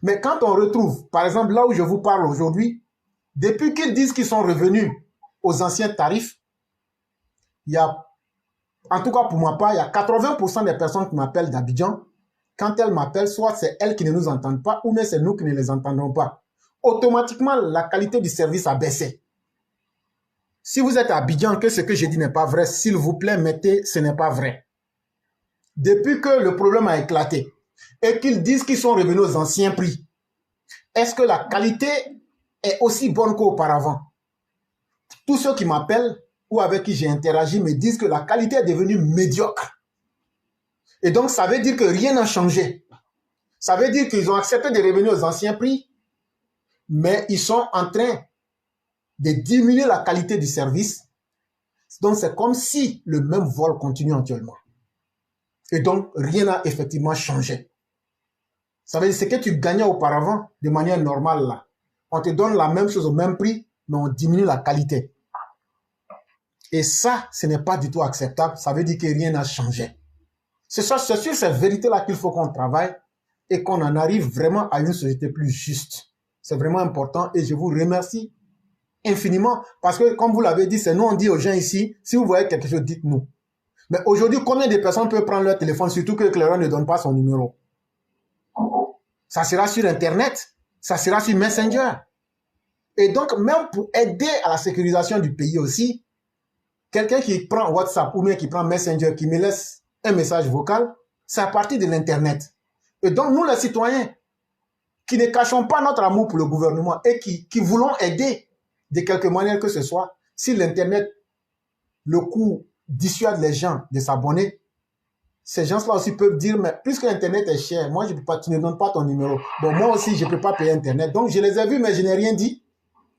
Mais quand on retrouve, par exemple, là où je vous parle aujourd'hui, depuis qu'ils disent qu'ils sont revenus aux anciens tarifs, il y a, en tout cas pour ma part, il y a 80% des personnes qui m'appellent d'Abidjan. Quand elles m'appellent, soit c'est elles qui ne nous entendent pas, ou bien c'est nous qui ne les entendons pas. Automatiquement, la qualité du service a baissé. Si vous êtes à Abidjan, que ce que je dis n'est pas vrai, s'il vous plaît, mettez, ce n'est pas vrai. Depuis que le problème a éclaté et qu'ils disent qu'ils sont revenus aux anciens prix, est-ce que la qualité est aussi bonne qu'auparavant? Tous ceux qui m'appellent ou avec qui j'ai interagi me disent que la qualité est devenue médiocre. Et donc, ça veut dire que rien n'a changé. Ça veut dire qu'ils ont accepté de revenir aux anciens prix, mais ils sont en train de diminuer la qualité du service. Donc, c'est comme si le même vol continue actuellement. Et donc, rien n'a effectivement changé. Ça veut dire ce que tu gagnais auparavant de manière normale là. On te donne la même chose au même prix, mais on diminue la qualité. Et ça, ce n'est pas du tout acceptable. Ça veut dire que rien n'a changé. C'est sur ces vérités-là qu'il faut qu'on travaille et qu'on en arrive vraiment à une société plus juste. C'est vraiment important et je vous remercie infiniment parce que, comme vous l'avez dit, c'est nous, on dit aux gens ici, si vous voyez quelque chose, dites-nous. Mais aujourd'hui, combien de personnes peuvent prendre leur téléphone, surtout que Clairon ne donne pas son numéro? Ça sera sur Internet, ça sera sur Messenger. Et donc, même pour aider à la sécurisation du pays aussi, quelqu'un qui prend WhatsApp ou bien qui prend Messenger, qui me laisse un message vocal, c'est à partir de l'Internet. Et donc, nous, les citoyens, qui ne cachons pas notre amour pour le gouvernement et qui voulons aider de quelque manière que ce soit, si l'Internet, le coût dissuade les gens de s'abonner, ces gens-là aussi peuvent dire, mais puisque Internet est cher, moi, je peux pas, tu ne donnes pas ton numéro. Bon, moi aussi, je ne peux pas payer Internet. Donc, je les ai vus, mais je n'ai rien dit.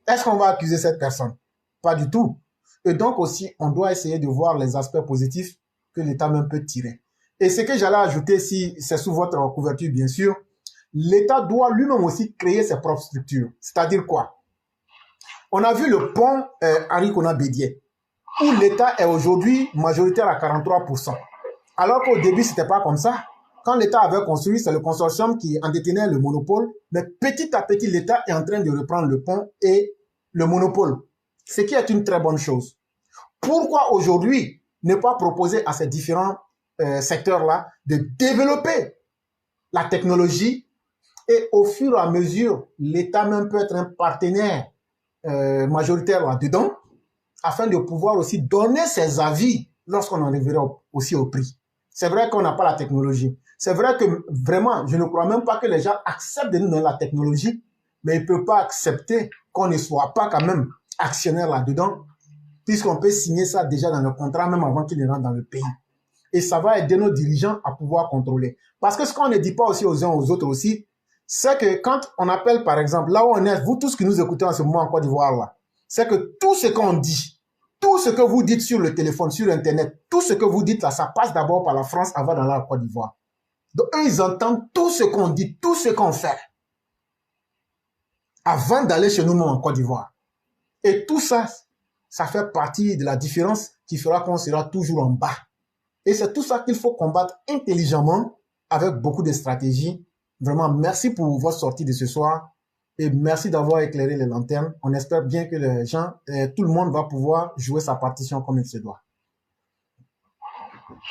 Est-ce qu'on va accuser cette personne? Pas du tout. Et donc aussi, on doit essayer de voir les aspects positifs que l'État même peut tirer. Et ce que j'allais ajouter, si c'est sous votre couverture, bien sûr, l'État doit lui-même aussi créer ses propres structures. C'est-à-dire quoi? On a vu le pont Henri Konan Bédié, où l'État est aujourd'hui majoritaire à 43%. Alors qu'au début, c'était pas comme ça. Quand l'État avait construit, c'est le consortium qui en détenait le monopole. Mais petit à petit, l'État est en train de reprendre le pont et le monopole. Ce qui est une très bonne chose. Pourquoi aujourd'hui ne pas proposer à ces différents secteurs-là de développer la technologie et au fur et à mesure, l'État même peut être un partenaire majoritaire là-dedans afin de pouvoir aussi donner ses avis lorsqu'on en arrivera aussi au prix. C'est vrai qu'on n'a pas la technologie. C'est vrai que vraiment, je ne crois même pas que les gens acceptent de nous donner la technologie, mais ils ne peuvent pas accepter qu'on ne soit pas quand même actionnaire là-dedans, puisqu'on peut signer ça déjà dans le contrat même avant qu'il ne rentre dans le pays. Et ça va aider nos dirigeants à pouvoir contrôler. Parce que ce qu'on ne dit pas aussi aux uns aux autres aussi, c'est que quand on appelle par exemple, là où on est, vous tous qui nous écoutez en ce moment en Côte d'Ivoire là, c'est que tout ce qu'on dit, tout ce que vous dites sur le téléphone, sur Internet, tout ce que vous dites là, ça passe d'abord par la France avant d'aller à la Côte d'Ivoire. Donc eux, ils entendent tout ce qu'on dit, tout ce qu'on fait, avant d'aller chez nous en Côte d'Ivoire. Et tout ça, ça fait partie de la différence qui fera qu'on sera toujours en bas. Et c'est tout ça qu'il faut combattre intelligemment avec beaucoup de stratégies. Vraiment, merci pour votre sortie de ce soir et merci d'avoir éclairé les lanternes. On espère bien que les gens, tout le monde va pouvoir jouer sa partition comme il se doit.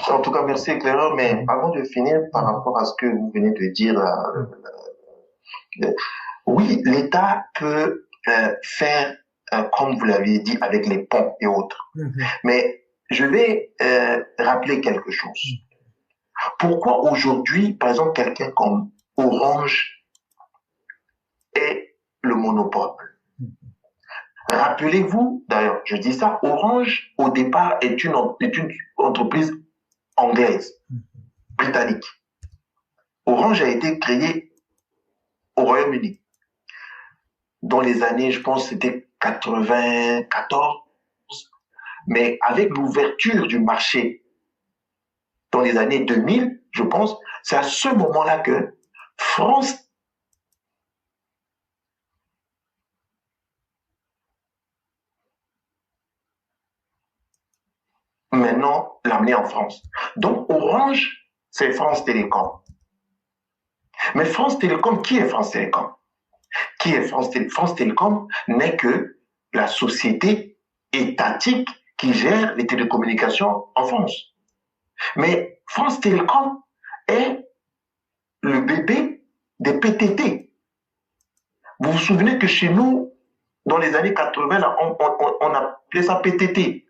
En tout cas, merci éclaireur, mais avant de finir, par rapport à ce que vous venez de dire, oui, l'État peut faire, comme vous l'avez dit, avec les ponts et autres. Mais je vais rappeler quelque chose. Pourquoi aujourd'hui, par exemple, quelqu'un comme Orange est le monopole? Rappelez-vous, d'ailleurs, je dis ça, Orange, au départ, est une entreprise anglaise, britannique. Orange a été créé au Royaume-Uni. Dans les années, je pense, c'était 94. Mais avec l'ouverture du marché dans les années 2000, je pense, c'est à ce moment-là que France maintenant l'amener en France. Donc Orange, c'est France Télécom. Mais France Télécom, qui est France Télécom? Qui est France Télécom? France Télécom n'est que la société étatique qui gère les télécommunications en France. Mais France Télécom est le bébé des PTT. Vous vous souvenez que chez nous, dans les années 80, là, on appelait ça PTT.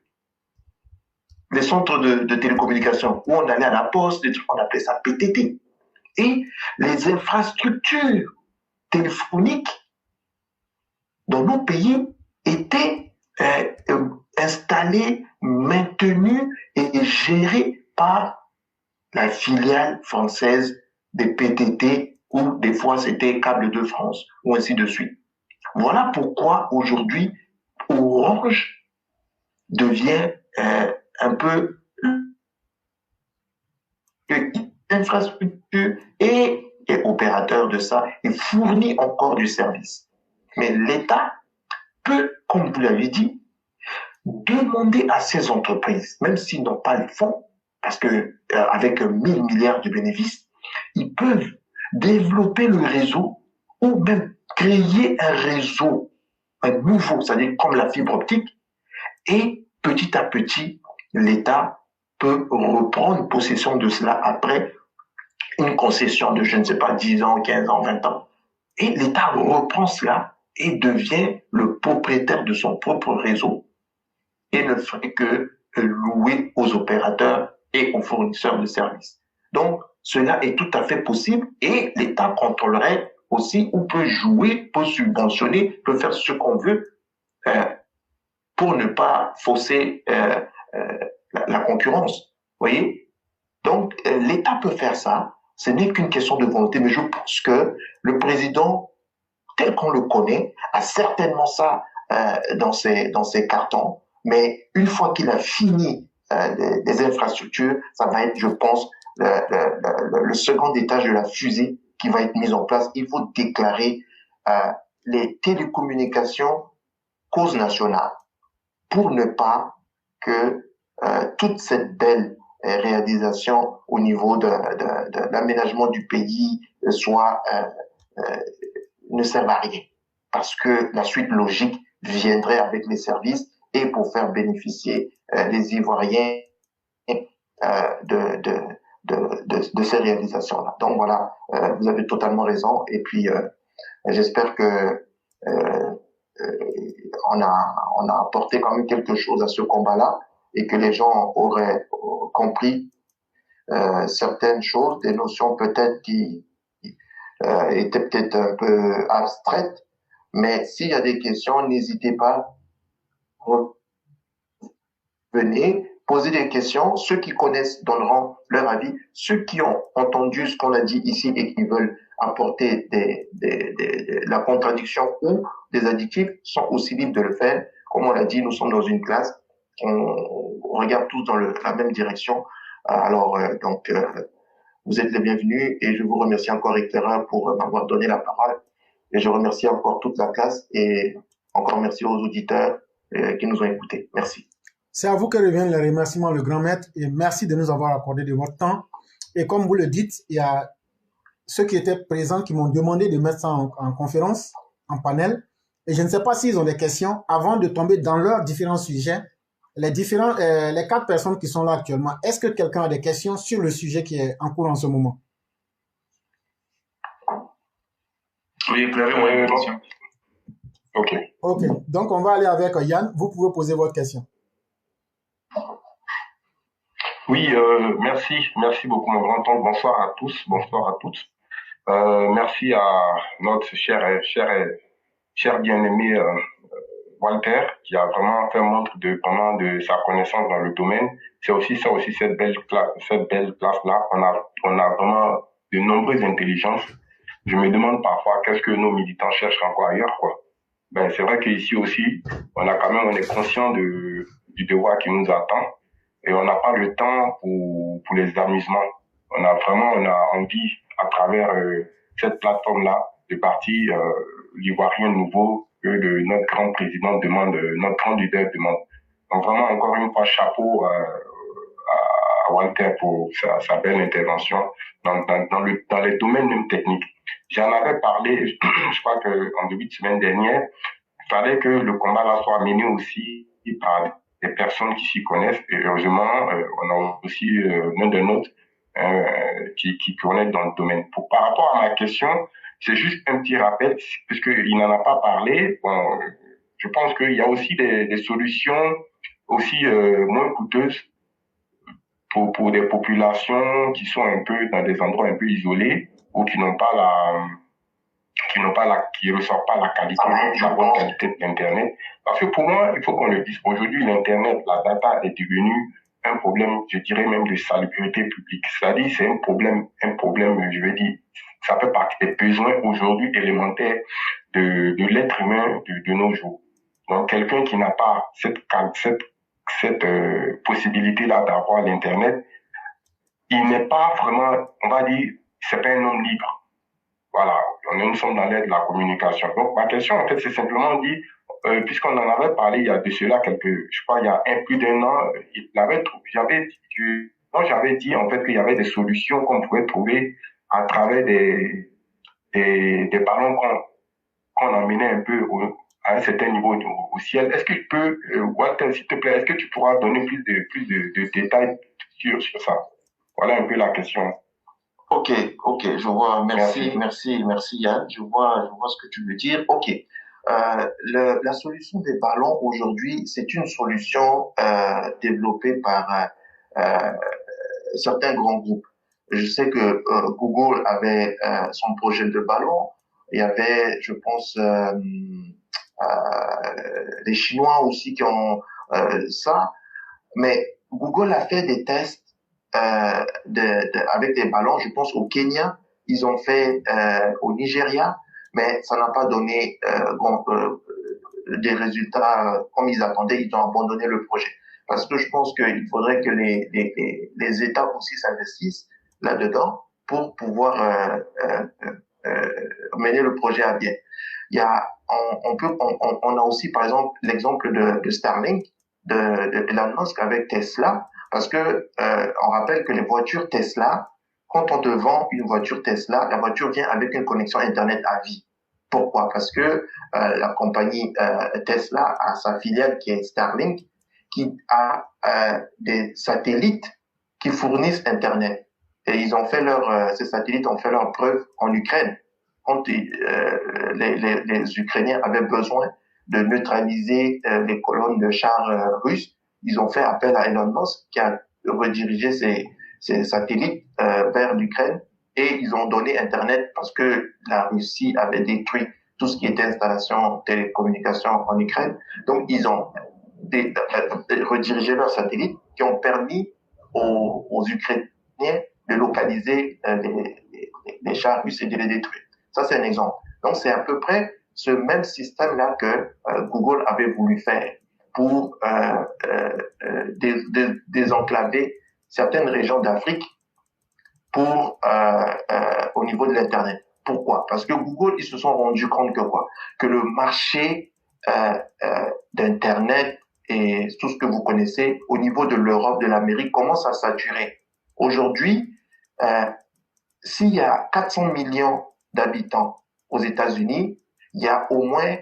Les centres de télécommunications, où on allait à la poste, on appelait ça PTT. Et les infrastructures téléphoniques dans nos pays étaient installées, maintenues et gérées par la filiale française des PTT, ou des fois c'était Câble de France, ou ainsi de suite. Voilà pourquoi aujourd'hui, Orange devient un peu infrastructure et opérateur de ça et fournit encore du service. Mais l'État peut, comme vous l'avez dit, demander à ces entreprises, même s'ils n'ont pas les fonds, parce que avec 1000 milliards de bénéfices, ils peuvent développer le réseau ou même créer un réseau, un nouveau, c'est-à-dire comme la fibre optique, et petit à petit, l'État peut reprendre possession de cela après une concession de, je ne sais pas, 10 ans, 15 ans, 20 ans. Et l'État reprend cela et devient le propriétaire de son propre réseau et ne ferait que louer aux opérateurs et aux fournisseurs de services. Donc, cela est tout à fait possible et l'État contrôlerait aussi ou peut jouer, peut subventionner, peut faire ce qu'on veut pour ne pas fausser la concurrence. Vous voyez? Donc, l'État peut faire ça. Ce n'est qu'une question de volonté, mais je pense que le président, tel qu'on le connaît, a certainement ça dans ses cartons. Mais une fois qu'il a fini des infrastructures, ça va être, je pense, le second étage de la fusée qui va être mis en place. Il faut déclarer les télécommunications cause nationale pour ne pas que toute cette belle réalisation au niveau de l'aménagement du pays soit ne serve à rien. Parce que la suite logique viendrait avec les services et pour faire bénéficier les Ivoiriens de ces réalisations-là. Donc voilà, vous avez totalement raison. Et puis, j'espère que on a apporté quand même quelque chose à ce combat-là et que les gens auraient compris certaines choses, des notions peut-être qui étaient peut-être un peu abstraites, mais s'il y a des questions, n'hésitez pas, venez poser des questions. Ceux qui connaissent donneront leur avis. Ceux qui ont entendu ce qu'on a dit ici et qui veulent apporter la contradiction ou des additifs sont aussi libres de le faire. Comme on l'a dit, nous sommes dans une classe, on regarde tous dans la même direction. Alors, vous êtes les bienvenus et je vous remercie encore, éclaireur, pour m'avoir donné la parole. Et je remercie encore toute la classe et encore merci aux auditeurs qui nous ont écoutés. Merci.
C'est à vous que reviennent les remerciements, le grand maître, et merci de nous avoir accordé de votre temps. Et comme vous le dites, il y a ceux qui étaient présents qui m'ont demandé de mettre ça en conférence, en panel. Et je ne sais pas s'ils ont des questions avant de tomber dans leurs différents sujets. Les 4 personnes qui sont là actuellement, est-ce que quelqu'un a des questions sur le sujet qui est en cours en ce moment?
Oui, éclairez-moi une question.
Ok. Ok, donc on va aller avec Yann. Vous pouvez poser votre question.
Oui, merci beaucoup, mon grand oncle. Bonsoir à tous, bonsoir à toutes. Merci à notre cher bien-aimé Walter, qui a vraiment fait montre de sa connaissance dans le domaine. C'est aussi cette belle classe-là. On a vraiment de nombreuses intelligences. Je me demande parfois qu'est-ce que nos militants cherchent encore ailleurs, quoi. Ben, c'est vrai qu'ici aussi, on est conscient du devoir qui nous attend. Et on n'a pas le temps pour les amusements. On a envie, à travers cette plateforme-là, de parti l'ivoirien nouveau que notre grand président demande, notre grand leader demande. Donc vraiment, encore une fois, chapeau à Walter pour sa belle intervention dans les domaines même techniques. J'en avais parlé, je crois qu'en début de semaine dernière, il fallait que le combat là soit mené aussi par des personnes qui s'y connaissent. Et heureusement, on a aussi l'un de nôtres qui connaît dans le domaine. Par rapport à ma question, c'est juste un petit rappel, puisqu'il n'en a pas parlé. Bon, je pense qu'il y a aussi des solutions aussi moins coûteuses pour des populations qui sont un peu dans des endroits un peu isolés ou qui ressortent pas la bonne qualité de l'Internet. Parce que pour moi, il faut qu'on le dise. Aujourd'hui, l'Internet, la data est devenue un problème, je dirais même de salubrité publique. C'est-à-dire, c'est un problème, je veux dire, ça fait partie des besoins aujourd'hui élémentaires de l'être humain de nos jours. Donc, quelqu'un qui n'a pas cette possibilité-là d'avoir l'Internet, il n'est pas vraiment, on va dire, c'est pas un homme libre. Voilà, nous sommes dans l'ère de la communication. Donc, ma question, en fait, c'est simplement dit, puisqu'on en avait parlé il y a de cela je crois, il y a plus d'un an, j'avais dit, en fait, qu'il y avait des solutions qu'on pouvait trouver à travers des ballons qu'on emmenait un peu à un certain niveau au ciel. Est-ce que tu peux, Walter, s'il te plaît, est-ce que tu pourras donner plus de détails sur ça? Voilà un peu la question.
Ok, je vois. Merci Yann. Je vois ce que tu veux dire. Ok. La solution des ballons aujourd'hui, c'est une solution développée par certains grands groupes. Je sais que Google avait son projet de ballon. Il y avait, je pense, les Chinois aussi qui ont ça. Mais Google a fait des tests avec des ballons, je pense au Kenya, ils ont fait au Nigeria, mais ça n'a pas donné des résultats comme ils attendaient, ils ont abandonné le projet. Parce que je pense qu'il faudrait que les États aussi s'investissent là-dedans pour pouvoir mener le projet à bien. Il y a, on a aussi par exemple l'exemple de Starlink, de Elon Musk avec Tesla, parce que on rappelle que les voitures Tesla, quand on te vend une voiture Tesla, la voiture vient avec une connexion Internet à vie. Pourquoi? Parce que la compagnie Tesla a sa filiale qui est Starlink, qui a des satellites qui fournissent Internet. Et ils ont fait ces satellites ont fait leur preuve en Ukraine. Quand les Ukrainiens avaient besoin de neutraliser les colonnes de chars russes, ils ont fait appel à Elon Musk qui a redirigé ses satellites vers l'Ukraine et ils ont donné Internet parce que la Russie avait détruit tout ce qui était installation télécommunication en Ukraine. Donc, ils ont redirigé leurs satellites qui ont permis aux Ukrainiens de localiser les chars russes et de les détruire. Ça, c'est un exemple. Donc, c'est à peu près ce même système-là que Google avait voulu faire pour désenclaver certaines régions d'Afrique pour au niveau de l'Internet. Pourquoi? Parce que Google, ils se sont rendus compte que quoi? Que le marché d'Internet et tout ce que vous connaissez au niveau de l'Europe, de l'Amérique commence à saturer. Aujourd'hui, s'il y a 400 millions d'habitants aux États-Unis, il y a au moins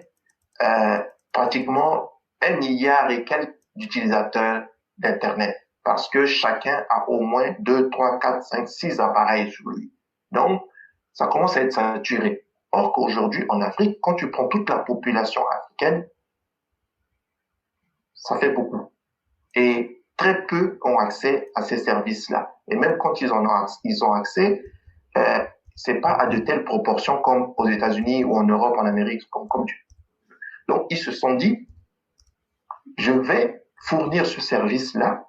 pratiquement 1 milliard et quelques d'utilisateurs d'Internet parce que chacun a au moins 2, 3, 4, 5, 6 appareils sur lui. Donc, ça commence à être saturé. Or qu'aujourd'hui, en Afrique, quand tu prends toute la population africaine, ça fait beaucoup. Et très peu ont accès à ces services-là. Et même quand ils ont accès, c'est pas à de telles proportions comme aux États-Unis ou en Europe, en Amérique, comme tu. Donc, ils se sont dit, je vais fournir ce service-là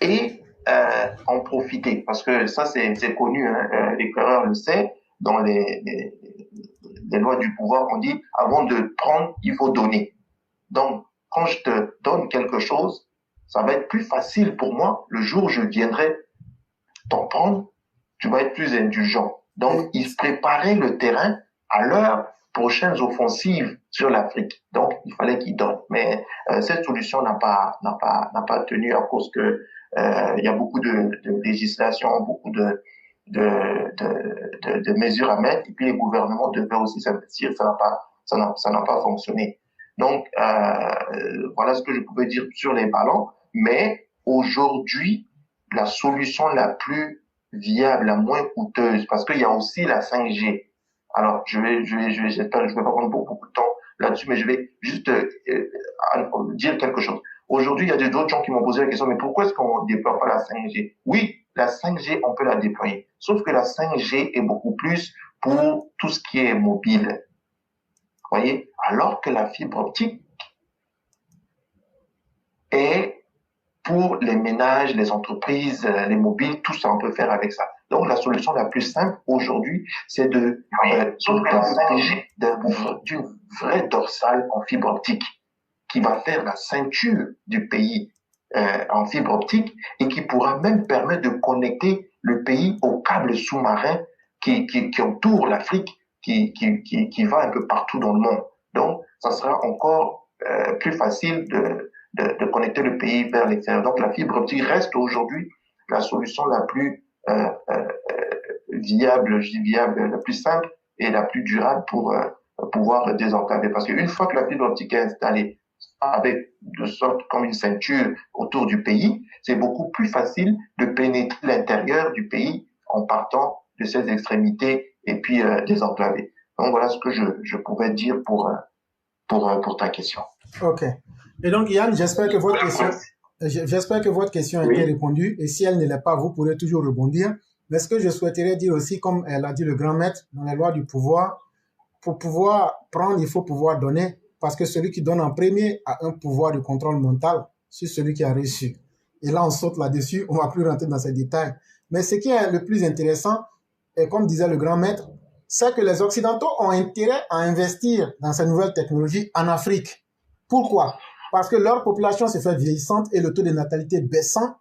et en profiter. Parce que ça, c'est connu, hein, l'éclaireur le sait, dans les lois du pouvoir, on dit, avant de prendre, il faut donner. Donc, quand je te donne quelque chose, ça va être plus facile pour moi le jour où je viendrai t'en prendre, tu vas être plus indulgent. Donc, ils préparaient le terrain à leurs prochaines offensives sur l'Afrique. Donc, il fallait qu'ils donnent. Mais cette solution n'a pas tenu à cause que il y a beaucoup de législation, beaucoup de mesures à mettre. Et puis, les gouvernements devaient aussi s'investir. Ça n'a pas fonctionné. Donc, voilà ce que je pouvais dire sur les ballons. Mais aujourd'hui, la solution la plus viable, la moins coûteuse, parce qu'il y a aussi la 5G. Alors, j'espère que je vais pas prendre beaucoup de temps là-dessus, mais je vais juste dire quelque chose. Aujourd'hui, il y a d'autres gens qui m'ont posé la question, mais pourquoi est-ce qu'on ne déploie pas la 5G? Oui, la 5G, on peut la déployer. Sauf que la 5G est beaucoup plus pour tout ce qui est mobile. Vous voyez? Alors que la fibre optique est pour les ménages, les entreprises, les mobiles, tout ça, on peut faire avec ça. Donc, la solution la plus simple aujourd'hui, c'est d'une vraie dorsale en fibre optique. qui va faire la ceinture du pays en fibre optique et qui pourra même permettre de connecter le pays aux câbles sous-marins qui entourent l'Afrique, qui va un peu partout dans le monde. Donc, ça sera encore plus facile de connecter le pays vers l'extérieur. Donc, la fibre optique reste aujourd'hui la solution la plus viable, la plus simple et la plus durable pour pouvoir désenclaver. Parce qu'une fois que la fibre optique est installée avec de sorte comme une ceinture autour du pays, c'est beaucoup plus facile de pénétrer l'intérieur du pays en partant de ses extrémités et puis désenclaver. Donc voilà ce que je pourrais dire pour ta question.
Ok. Et donc Yann, j'espère que votre question a été répondue. Et si elle ne l'est pas, vous pourrez toujours rebondir. Mais ce que je souhaiterais dire aussi, comme elle a dit le grand maître dans les lois du pouvoir, pour pouvoir prendre, il faut pouvoir donner. Parce que celui qui donne en premier a un pouvoir de contrôle mental sur celui qui a reçu. Et là, on saute là-dessus, on ne va plus rentrer dans ces détails. Mais ce qui est le plus intéressant, et comme disait le grand maître, c'est que les Occidentaux ont intérêt à investir dans ces nouvelles technologies en Afrique. Pourquoi? Parce que leur population se fait vieillissante et le taux de natalité baissant.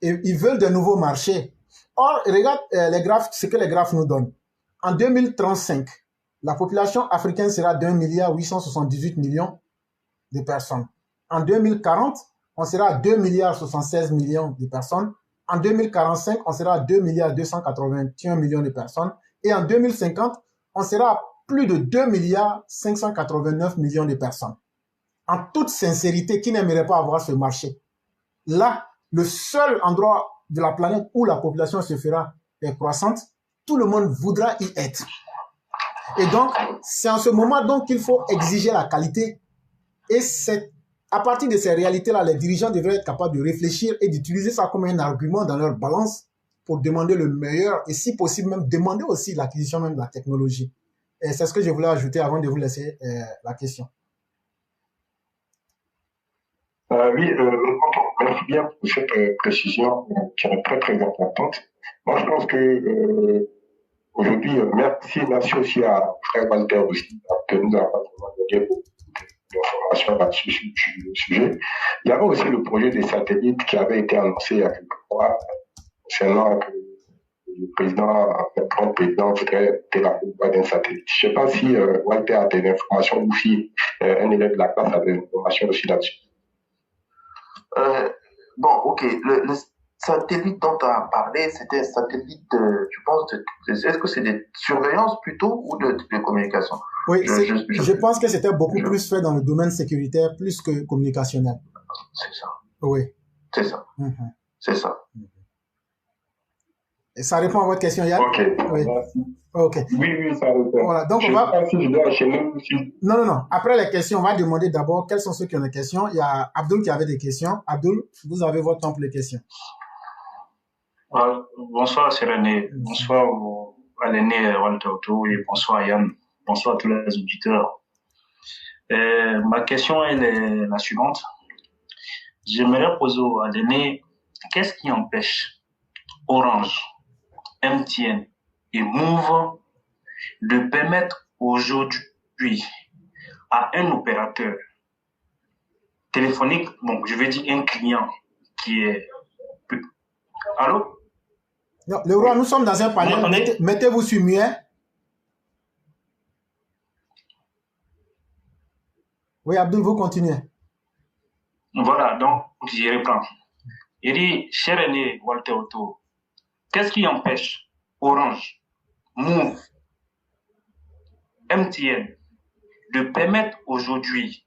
Et ils veulent de nouveaux marchés. Or, regarde les graphes, ce que les graphes nous donnent. En 2035, la population africaine sera d'1,878 milliard de personnes. En 2040, on sera à 2,76 milliards de personnes. En 2045, on sera à 2,281 milliards de personnes. Et en 2050, on sera à plus de 2,589 milliards de personnes. En toute sincérité, qui n'aimerait pas avoir ce marché? Là, le seul endroit de la planète où la population se fera croissante, tout le monde voudra y être. Et donc, c'est en ce moment donc qu'il faut exiger la qualité. Et c'est à partir de ces réalités-là, les dirigeants devraient être capables de réfléchir et d'utiliser ça comme un argument dans leur balance pour demander le meilleur et si possible même demander aussi l'acquisition même de la technologie. Et c'est ce que je voulais ajouter avant de vous laisser la question.
Oui, merci bien pour cette précision qui est très très importante. Moi, je pense que aujourd'hui, merci aussi à Frère Walter aussi, que nous avons donné beaucoup d'informations là-dessus sur le sujet. Il y avait aussi le projet des satellites qui avait été annoncé il y a quelques mois concernant que le grand président voudrait la voie d'un satellite. Je ne sais pas si Walter a des informations ou si un élève de la classe a des informations aussi là-dessus.
Bon, ok. Le satellite dont tu as parlé, c'était un satellite, je pense, est-ce que c'est de surveillance plutôt ou de communication?
Oui, je pense que c'était beaucoup plus fait dans le domaine sécuritaire plus que communicationnel.
C'est ça.
Oui.
C'est ça. C'est ça.
Et ça répond à votre question, Yann?
Ok.
Oui.
Merci.
Ok.
Oui, ça répond.
Voilà, donc
je
on va...
sais pas si je dois enchaîner aussi.
Non. Après les questions, on va demander d'abord quels sont ceux qui ont des questions. Il y a Abdul qui avait des questions. Abdul, vous avez votre temps pour les questions.
Bonsoir, René. Bonsoir à l'aîné Walter Otto et bonsoir à Yann. Bonsoir à tous les auditeurs. Ma question est la suivante. J'aimerais poser à l'aîné, qu'est-ce qui empêche Orange, MTN et Move de permettre aujourd'hui à un opérateur téléphonique, bon, je vais dire un client qui est... Allô?
Non, le roi, nous sommes dans un panel. Mettez-vous sur muet. Oui, Abdul, vous continuez.
Voilà, donc, je reprends. Il dit, cher aîné Walter Otto, qu'est-ce qui empêche Orange, Move, MTN de permettre aujourd'hui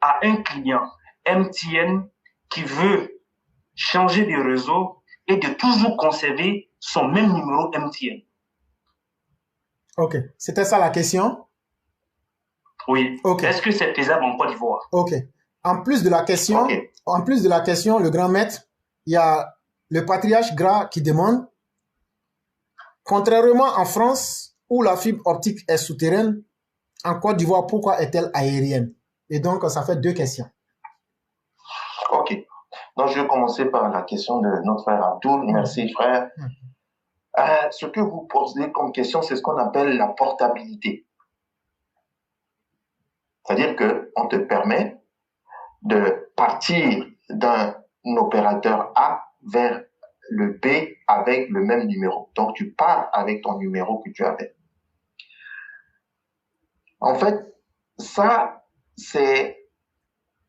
à un client MTN qui veut changer de réseau et de toujours conserver son même numéro MTN?
Ok, c'était ça la question?
Oui. Okay. Est-ce que c'est faisable en Côte d'Ivoire?
Ok. En plus de la question, le grand maître, il y a le patriarche Gras qui demande, contrairement en France où la fibre optique est souterraine, en Côte d'Ivoire, pourquoi est-elle aérienne? Et donc, ça fait deux questions.
Ok. Donc, je vais commencer par la question de notre frère Abdul. Merci, frère. Ce que vous posez comme question, c'est ce qu'on appelle la portabilité. C'est-à-dire qu'on te permet de partir d'un opérateur A vers le B avec le même numéro. Donc, tu pars avec ton numéro que tu avais. En fait, ça, c'est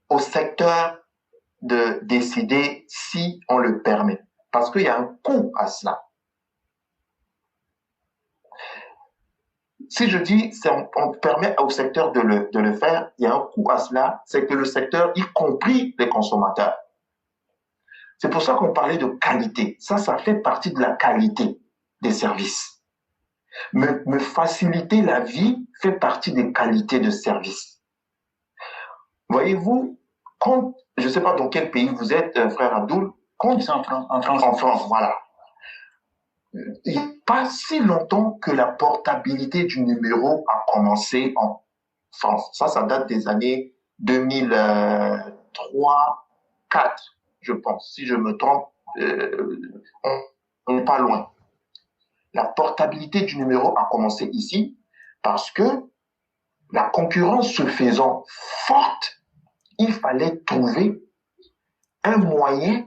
au secteur de décider si on le permet. Parce qu'il y a un coût à cela. Si je dis on permet au secteur de le faire, il y a un coût à cela, c'est que le secteur, y compris les consommateurs. C'est pour ça qu'on parlait de qualité. Ça fait partie de la qualité des services. Me faciliter la vie fait partie des qualités de service. Voyez-vous, quand, je ne sais pas dans quel pays vous êtes, frère Abdoul, quand
En France.
En France, voilà. Il n'y a pas si longtemps que la portabilité du numéro a commencé en France. Ça date des années 2003, 4, je pense. Si je me trompe, on n'est pas loin. La portabilité du numéro a commencé ici parce que la concurrence se faisant forte, il fallait trouver un moyen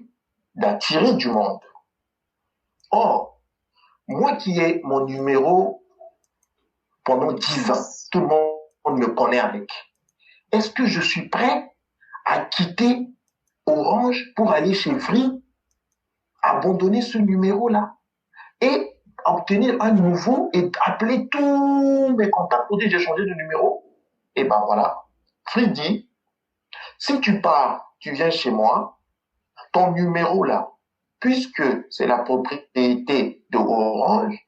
d'attirer du monde. Or, moi qui ai mon numéro pendant 10 ans, tout le monde me connaît avec. Est-ce que je suis prêt à quitter Orange pour aller chez Free, abandonner ce numéro-là et obtenir un nouveau et appeler tous mes contacts pour dire j'ai changé de numéro? Et ben voilà, Free dit, si tu pars, tu viens chez moi, ton numéro-là, puisque c'est la propriété de Orange,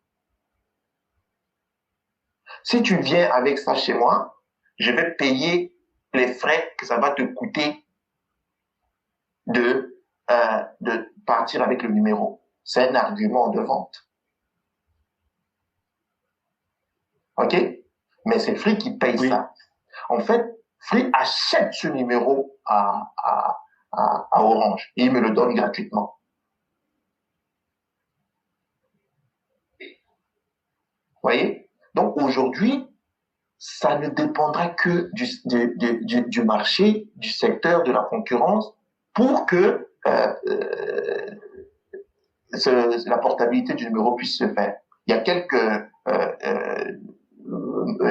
si tu viens avec ça chez moi, je vais payer les frais que ça va te coûter de partir avec le numéro. C'est un argument de vente. OK? Mais c'est Free qui paye ça. En fait, Free achète ce numéro à Orange et il me le donne gratuitement. Voyez? Donc aujourd'hui, ça ne dépendra que du marché, du secteur, de la concurrence, pour que la portabilité du numéro puisse se faire. Il y a quelques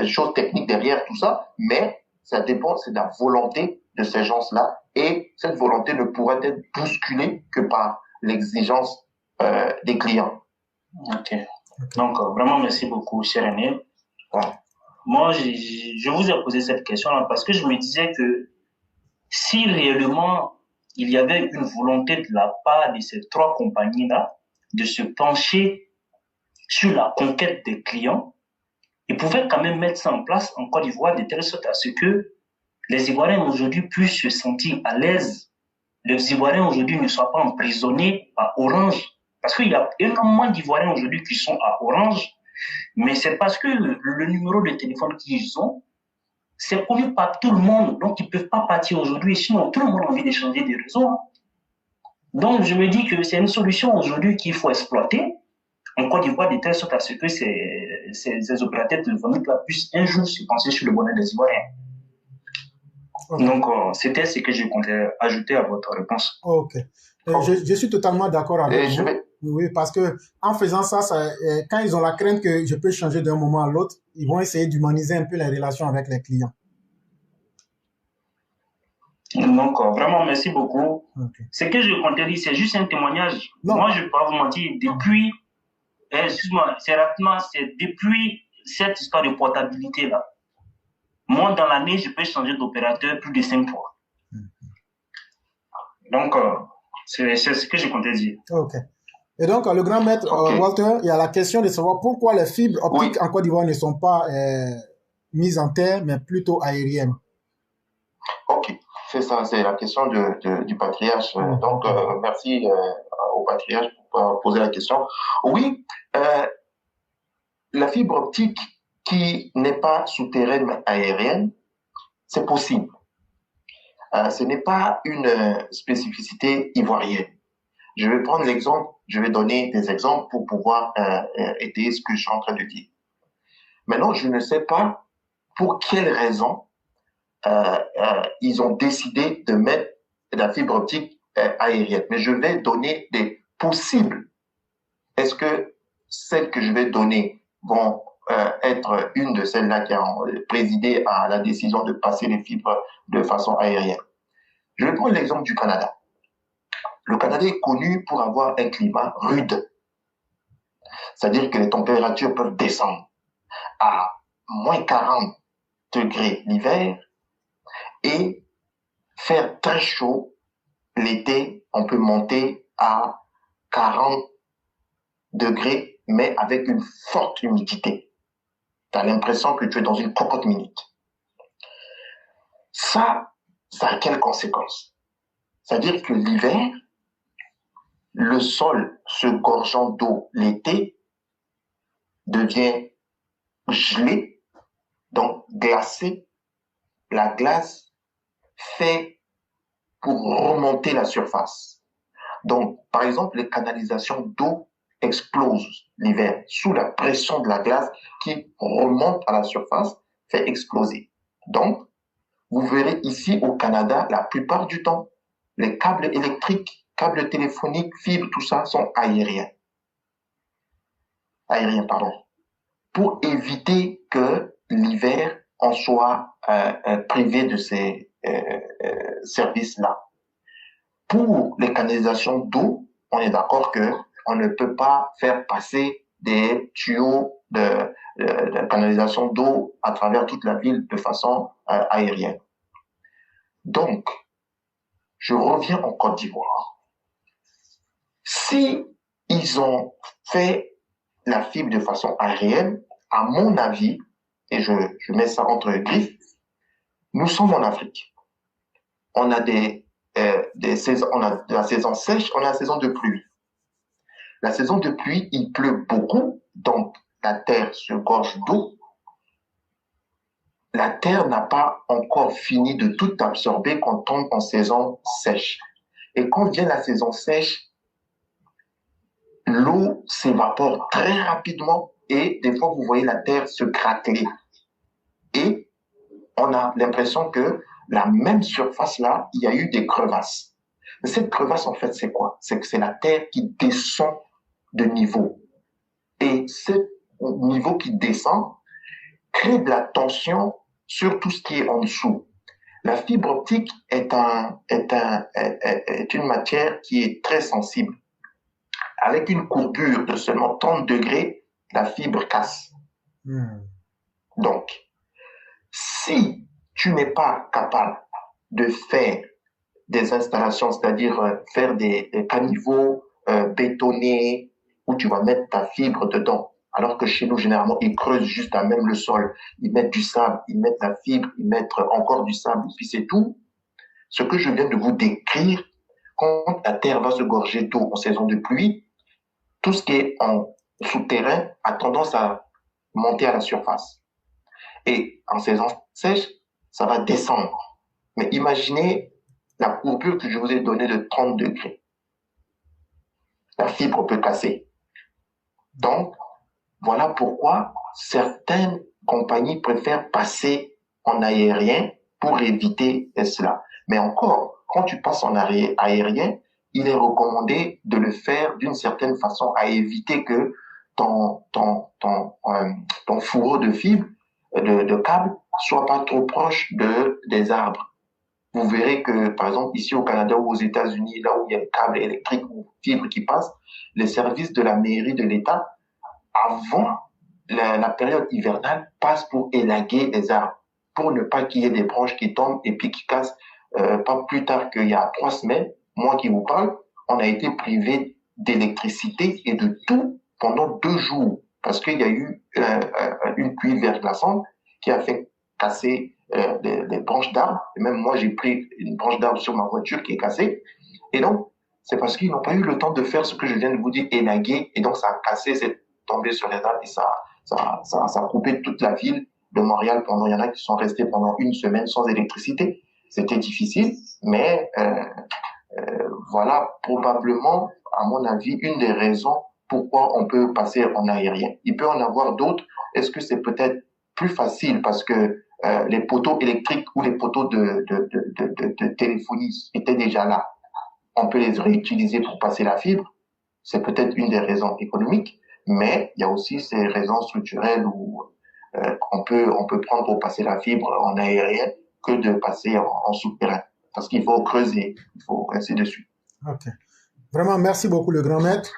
choses techniques derrière tout ça, mais ça dépend, c'est de la volonté de ces gens-là, et cette volonté ne pourrait être bousculée que par l'exigence des clients.
Ok. Donc, vraiment, merci beaucoup, cher Emile.
Ouais.
Moi, je vous ai posé cette question-là parce que je me disais que si réellement il y avait une volonté de la part de ces trois compagnies-là de se pencher sur la conquête des clients, ils pouvaient quand même mettre ça en place en Côte d'Ivoire de telle sorte à ce que les Ivoiriens aujourd'hui puissent se sentir à l'aise. Les Ivoiriens aujourd'hui ne soient pas emprisonnés à Orange. Parce qu'il y a énormément d'Ivoiriens aujourd'hui qui sont à Orange, mais c'est parce que le numéro de téléphone qu'ils ont, c'est connu par tout le monde. Donc, ils ne peuvent pas partir aujourd'hui. Sinon, tout le monde a envie d'échanger des réseaux. Donc, je me dis que c'est une solution aujourd'hui qu'il faut exploiter en Côte d'Ivoire de telle sorte à ce que ces opérateurs téléphoniques-là puissent un jour se pencher sur le bonheur des Ivoiriens. Okay. Donc, c'était ce que je comptais ajouter à votre réponse.
Ok. Je suis totalement d'accord avec vous. Oui, parce que en faisant ça, quand ils ont la crainte que je peux changer d'un moment à l'autre, ils vont essayer d'humaniser un peu les relations avec les clients.
Donc, vraiment, merci beaucoup. Okay. Ce que je comptais dire, c'est juste un témoignage. Non. Moi, je ne vais pas vous mentir, depuis, excuse-moi, c'est rapidement, c'est depuis cette histoire de portabilité-là. Moi, dans l'année, je peux changer d'opérateur plus de 5 fois. Donc, c'est ce que je comptais dire.
Ok. Et donc, le grand maître Walter, il y a la question de savoir pourquoi les fibres optiques en Côte d'Ivoire ne sont pas mises en terre, mais plutôt aériennes.
Ok, c'est ça, c'est la question du patriarche. Donc, merci au patriarche pour poser la question. Oui, la fibre optique qui n'est pas souterraine mais aérienne, c'est possible. Ce n'est pas une spécificité ivoirienne. Je vais prendre l'exemple, je vais donner des exemples pour pouvoir étayer ce que je suis en train de dire. Maintenant, je ne sais pas pour quelle raison ils ont décidé de mettre la fibre optique aérienne. Mais je vais donner des possibles. Est-ce que celles que je vais donner vont être une de celles-là qui ont présidé à la décision de passer les fibres de façon aérienne? Je vais prendre l'exemple du Canada. Le Canada est connu pour avoir un climat rude. C'est-à-dire que les températures peuvent descendre à moins 40 degrés l'hiver et faire très chaud l'été. On peut monter à 40 degrés, mais avec une forte humidité. Tu as l'impression que tu es dans une cocotte minute. Ça a quelles conséquences? C'est-à-dire que l'hiver, le sol se gorgeant d'eau l'été devient gelé, donc glacé. La glace fait pour remonter la surface. Donc, par exemple, les canalisations d'eau explosent l'hiver sous la pression de la glace qui remonte à la surface, fait exploser. Donc, vous verrez ici au Canada, la plupart du temps, les câbles électriques, câbles téléphoniques, fibres, tout ça sont aériens. Pour éviter que l'hiver, on soit privé de ces services-là. Pour les canalisations d'eau, on est d'accord que on ne peut pas faire passer des tuyaux de canalisation d'eau à travers toute la ville de façon aérienne. Donc, je reviens en Côte d'Ivoire. Si ils ont fait la fibre de façon aérienne, à mon avis, et je mets ça entre griffes, nous sommes en Afrique. On a saisons, on a la saison sèche, on a la saison de pluie. La saison de pluie, il pleut beaucoup, donc la terre se gorge d'eau. La terre n'a pas encore fini de tout absorber quand on tombe en saison sèche. Et quand vient la saison sèche, l'eau s'évapore très rapidement et des fois vous voyez la terre se craqueler. Et on a l'impression que la même surface là, il y a eu des crevasses. Mais cette crevasse en fait c'est quoi? C'est que c'est la terre qui descend de niveau. Et ce niveau qui descend crée de la tension sur tout ce qui est en dessous. La fibre optique est une matière qui est très sensible. Avec une courbure de seulement 30 degrés, la fibre casse. Donc, si tu n'es pas capable de faire des installations, c'est-à-dire faire des caniveaux bétonnés où tu vas mettre ta fibre dedans, alors que chez nous, généralement, ils creusent juste à même le sol. Ils mettent du sable, ils mettent la fibre, ils mettent encore du sable, et puis c'est tout. Ce que je viens de vous décrire, quand la terre va se gorger d'eau en saison de pluie, tout ce qui est en souterrain a tendance à monter à la surface. Et en saison sèche, ça va descendre. Mais imaginez la courbure que je vous ai donnée de 30 degrés. La fibre peut casser. Donc, voilà pourquoi certaines compagnies préfèrent passer en aérien pour éviter cela. Mais encore, quand tu passes en aérien, il est recommandé de le faire d'une certaine façon à éviter que ton fourreau de fibre, de câble, soit pas trop proche des arbres. Vous verrez que, par exemple, ici au Canada ou aux États-Unis, là où il y a des câbles électriques ou fibres qui passent, les services de la mairie de l'État, avant la période hivernale, passent pour élaguer les arbres, pour ne pas qu'il y ait des branches qui tombent et puis qui cassent. Pas plus tard qu'il y a 3 semaines, moi qui vous parle, on a été privé d'électricité et de tout pendant 2 jours, parce qu'il y a eu une pluie verglaçante qui a fait casser des branches d'arbres. Et même moi, j'ai pris une branche d'arbre sur ma voiture qui est cassée. Et donc, c'est parce qu'ils n'ont pas eu le temps de faire ce que je viens de vous dire, élaguer. Et donc, ça a cassé, c'est tombé sur les arbres et ça a coupé toute la ville de Montréal. Il y en a qui sont restés pendant 1 semaine sans électricité. C'était difficile, mais voilà probablement, à mon avis, une des raisons pourquoi on peut passer en aérien. Il peut en avoir d'autres. Est-ce que c'est peut-être plus facile parce que les poteaux électriques ou les poteaux de téléphonie étaient déjà là. On peut les réutiliser pour passer la fibre. C'est peut-être une des raisons économiques, mais il y a aussi ces raisons structurelles où on peut prendre pour passer la fibre en aérien que de passer en souterrain. Parce qu'il faut creuser, il faut ainsi de suite.
Ok. Vraiment, merci beaucoup, le grand maître.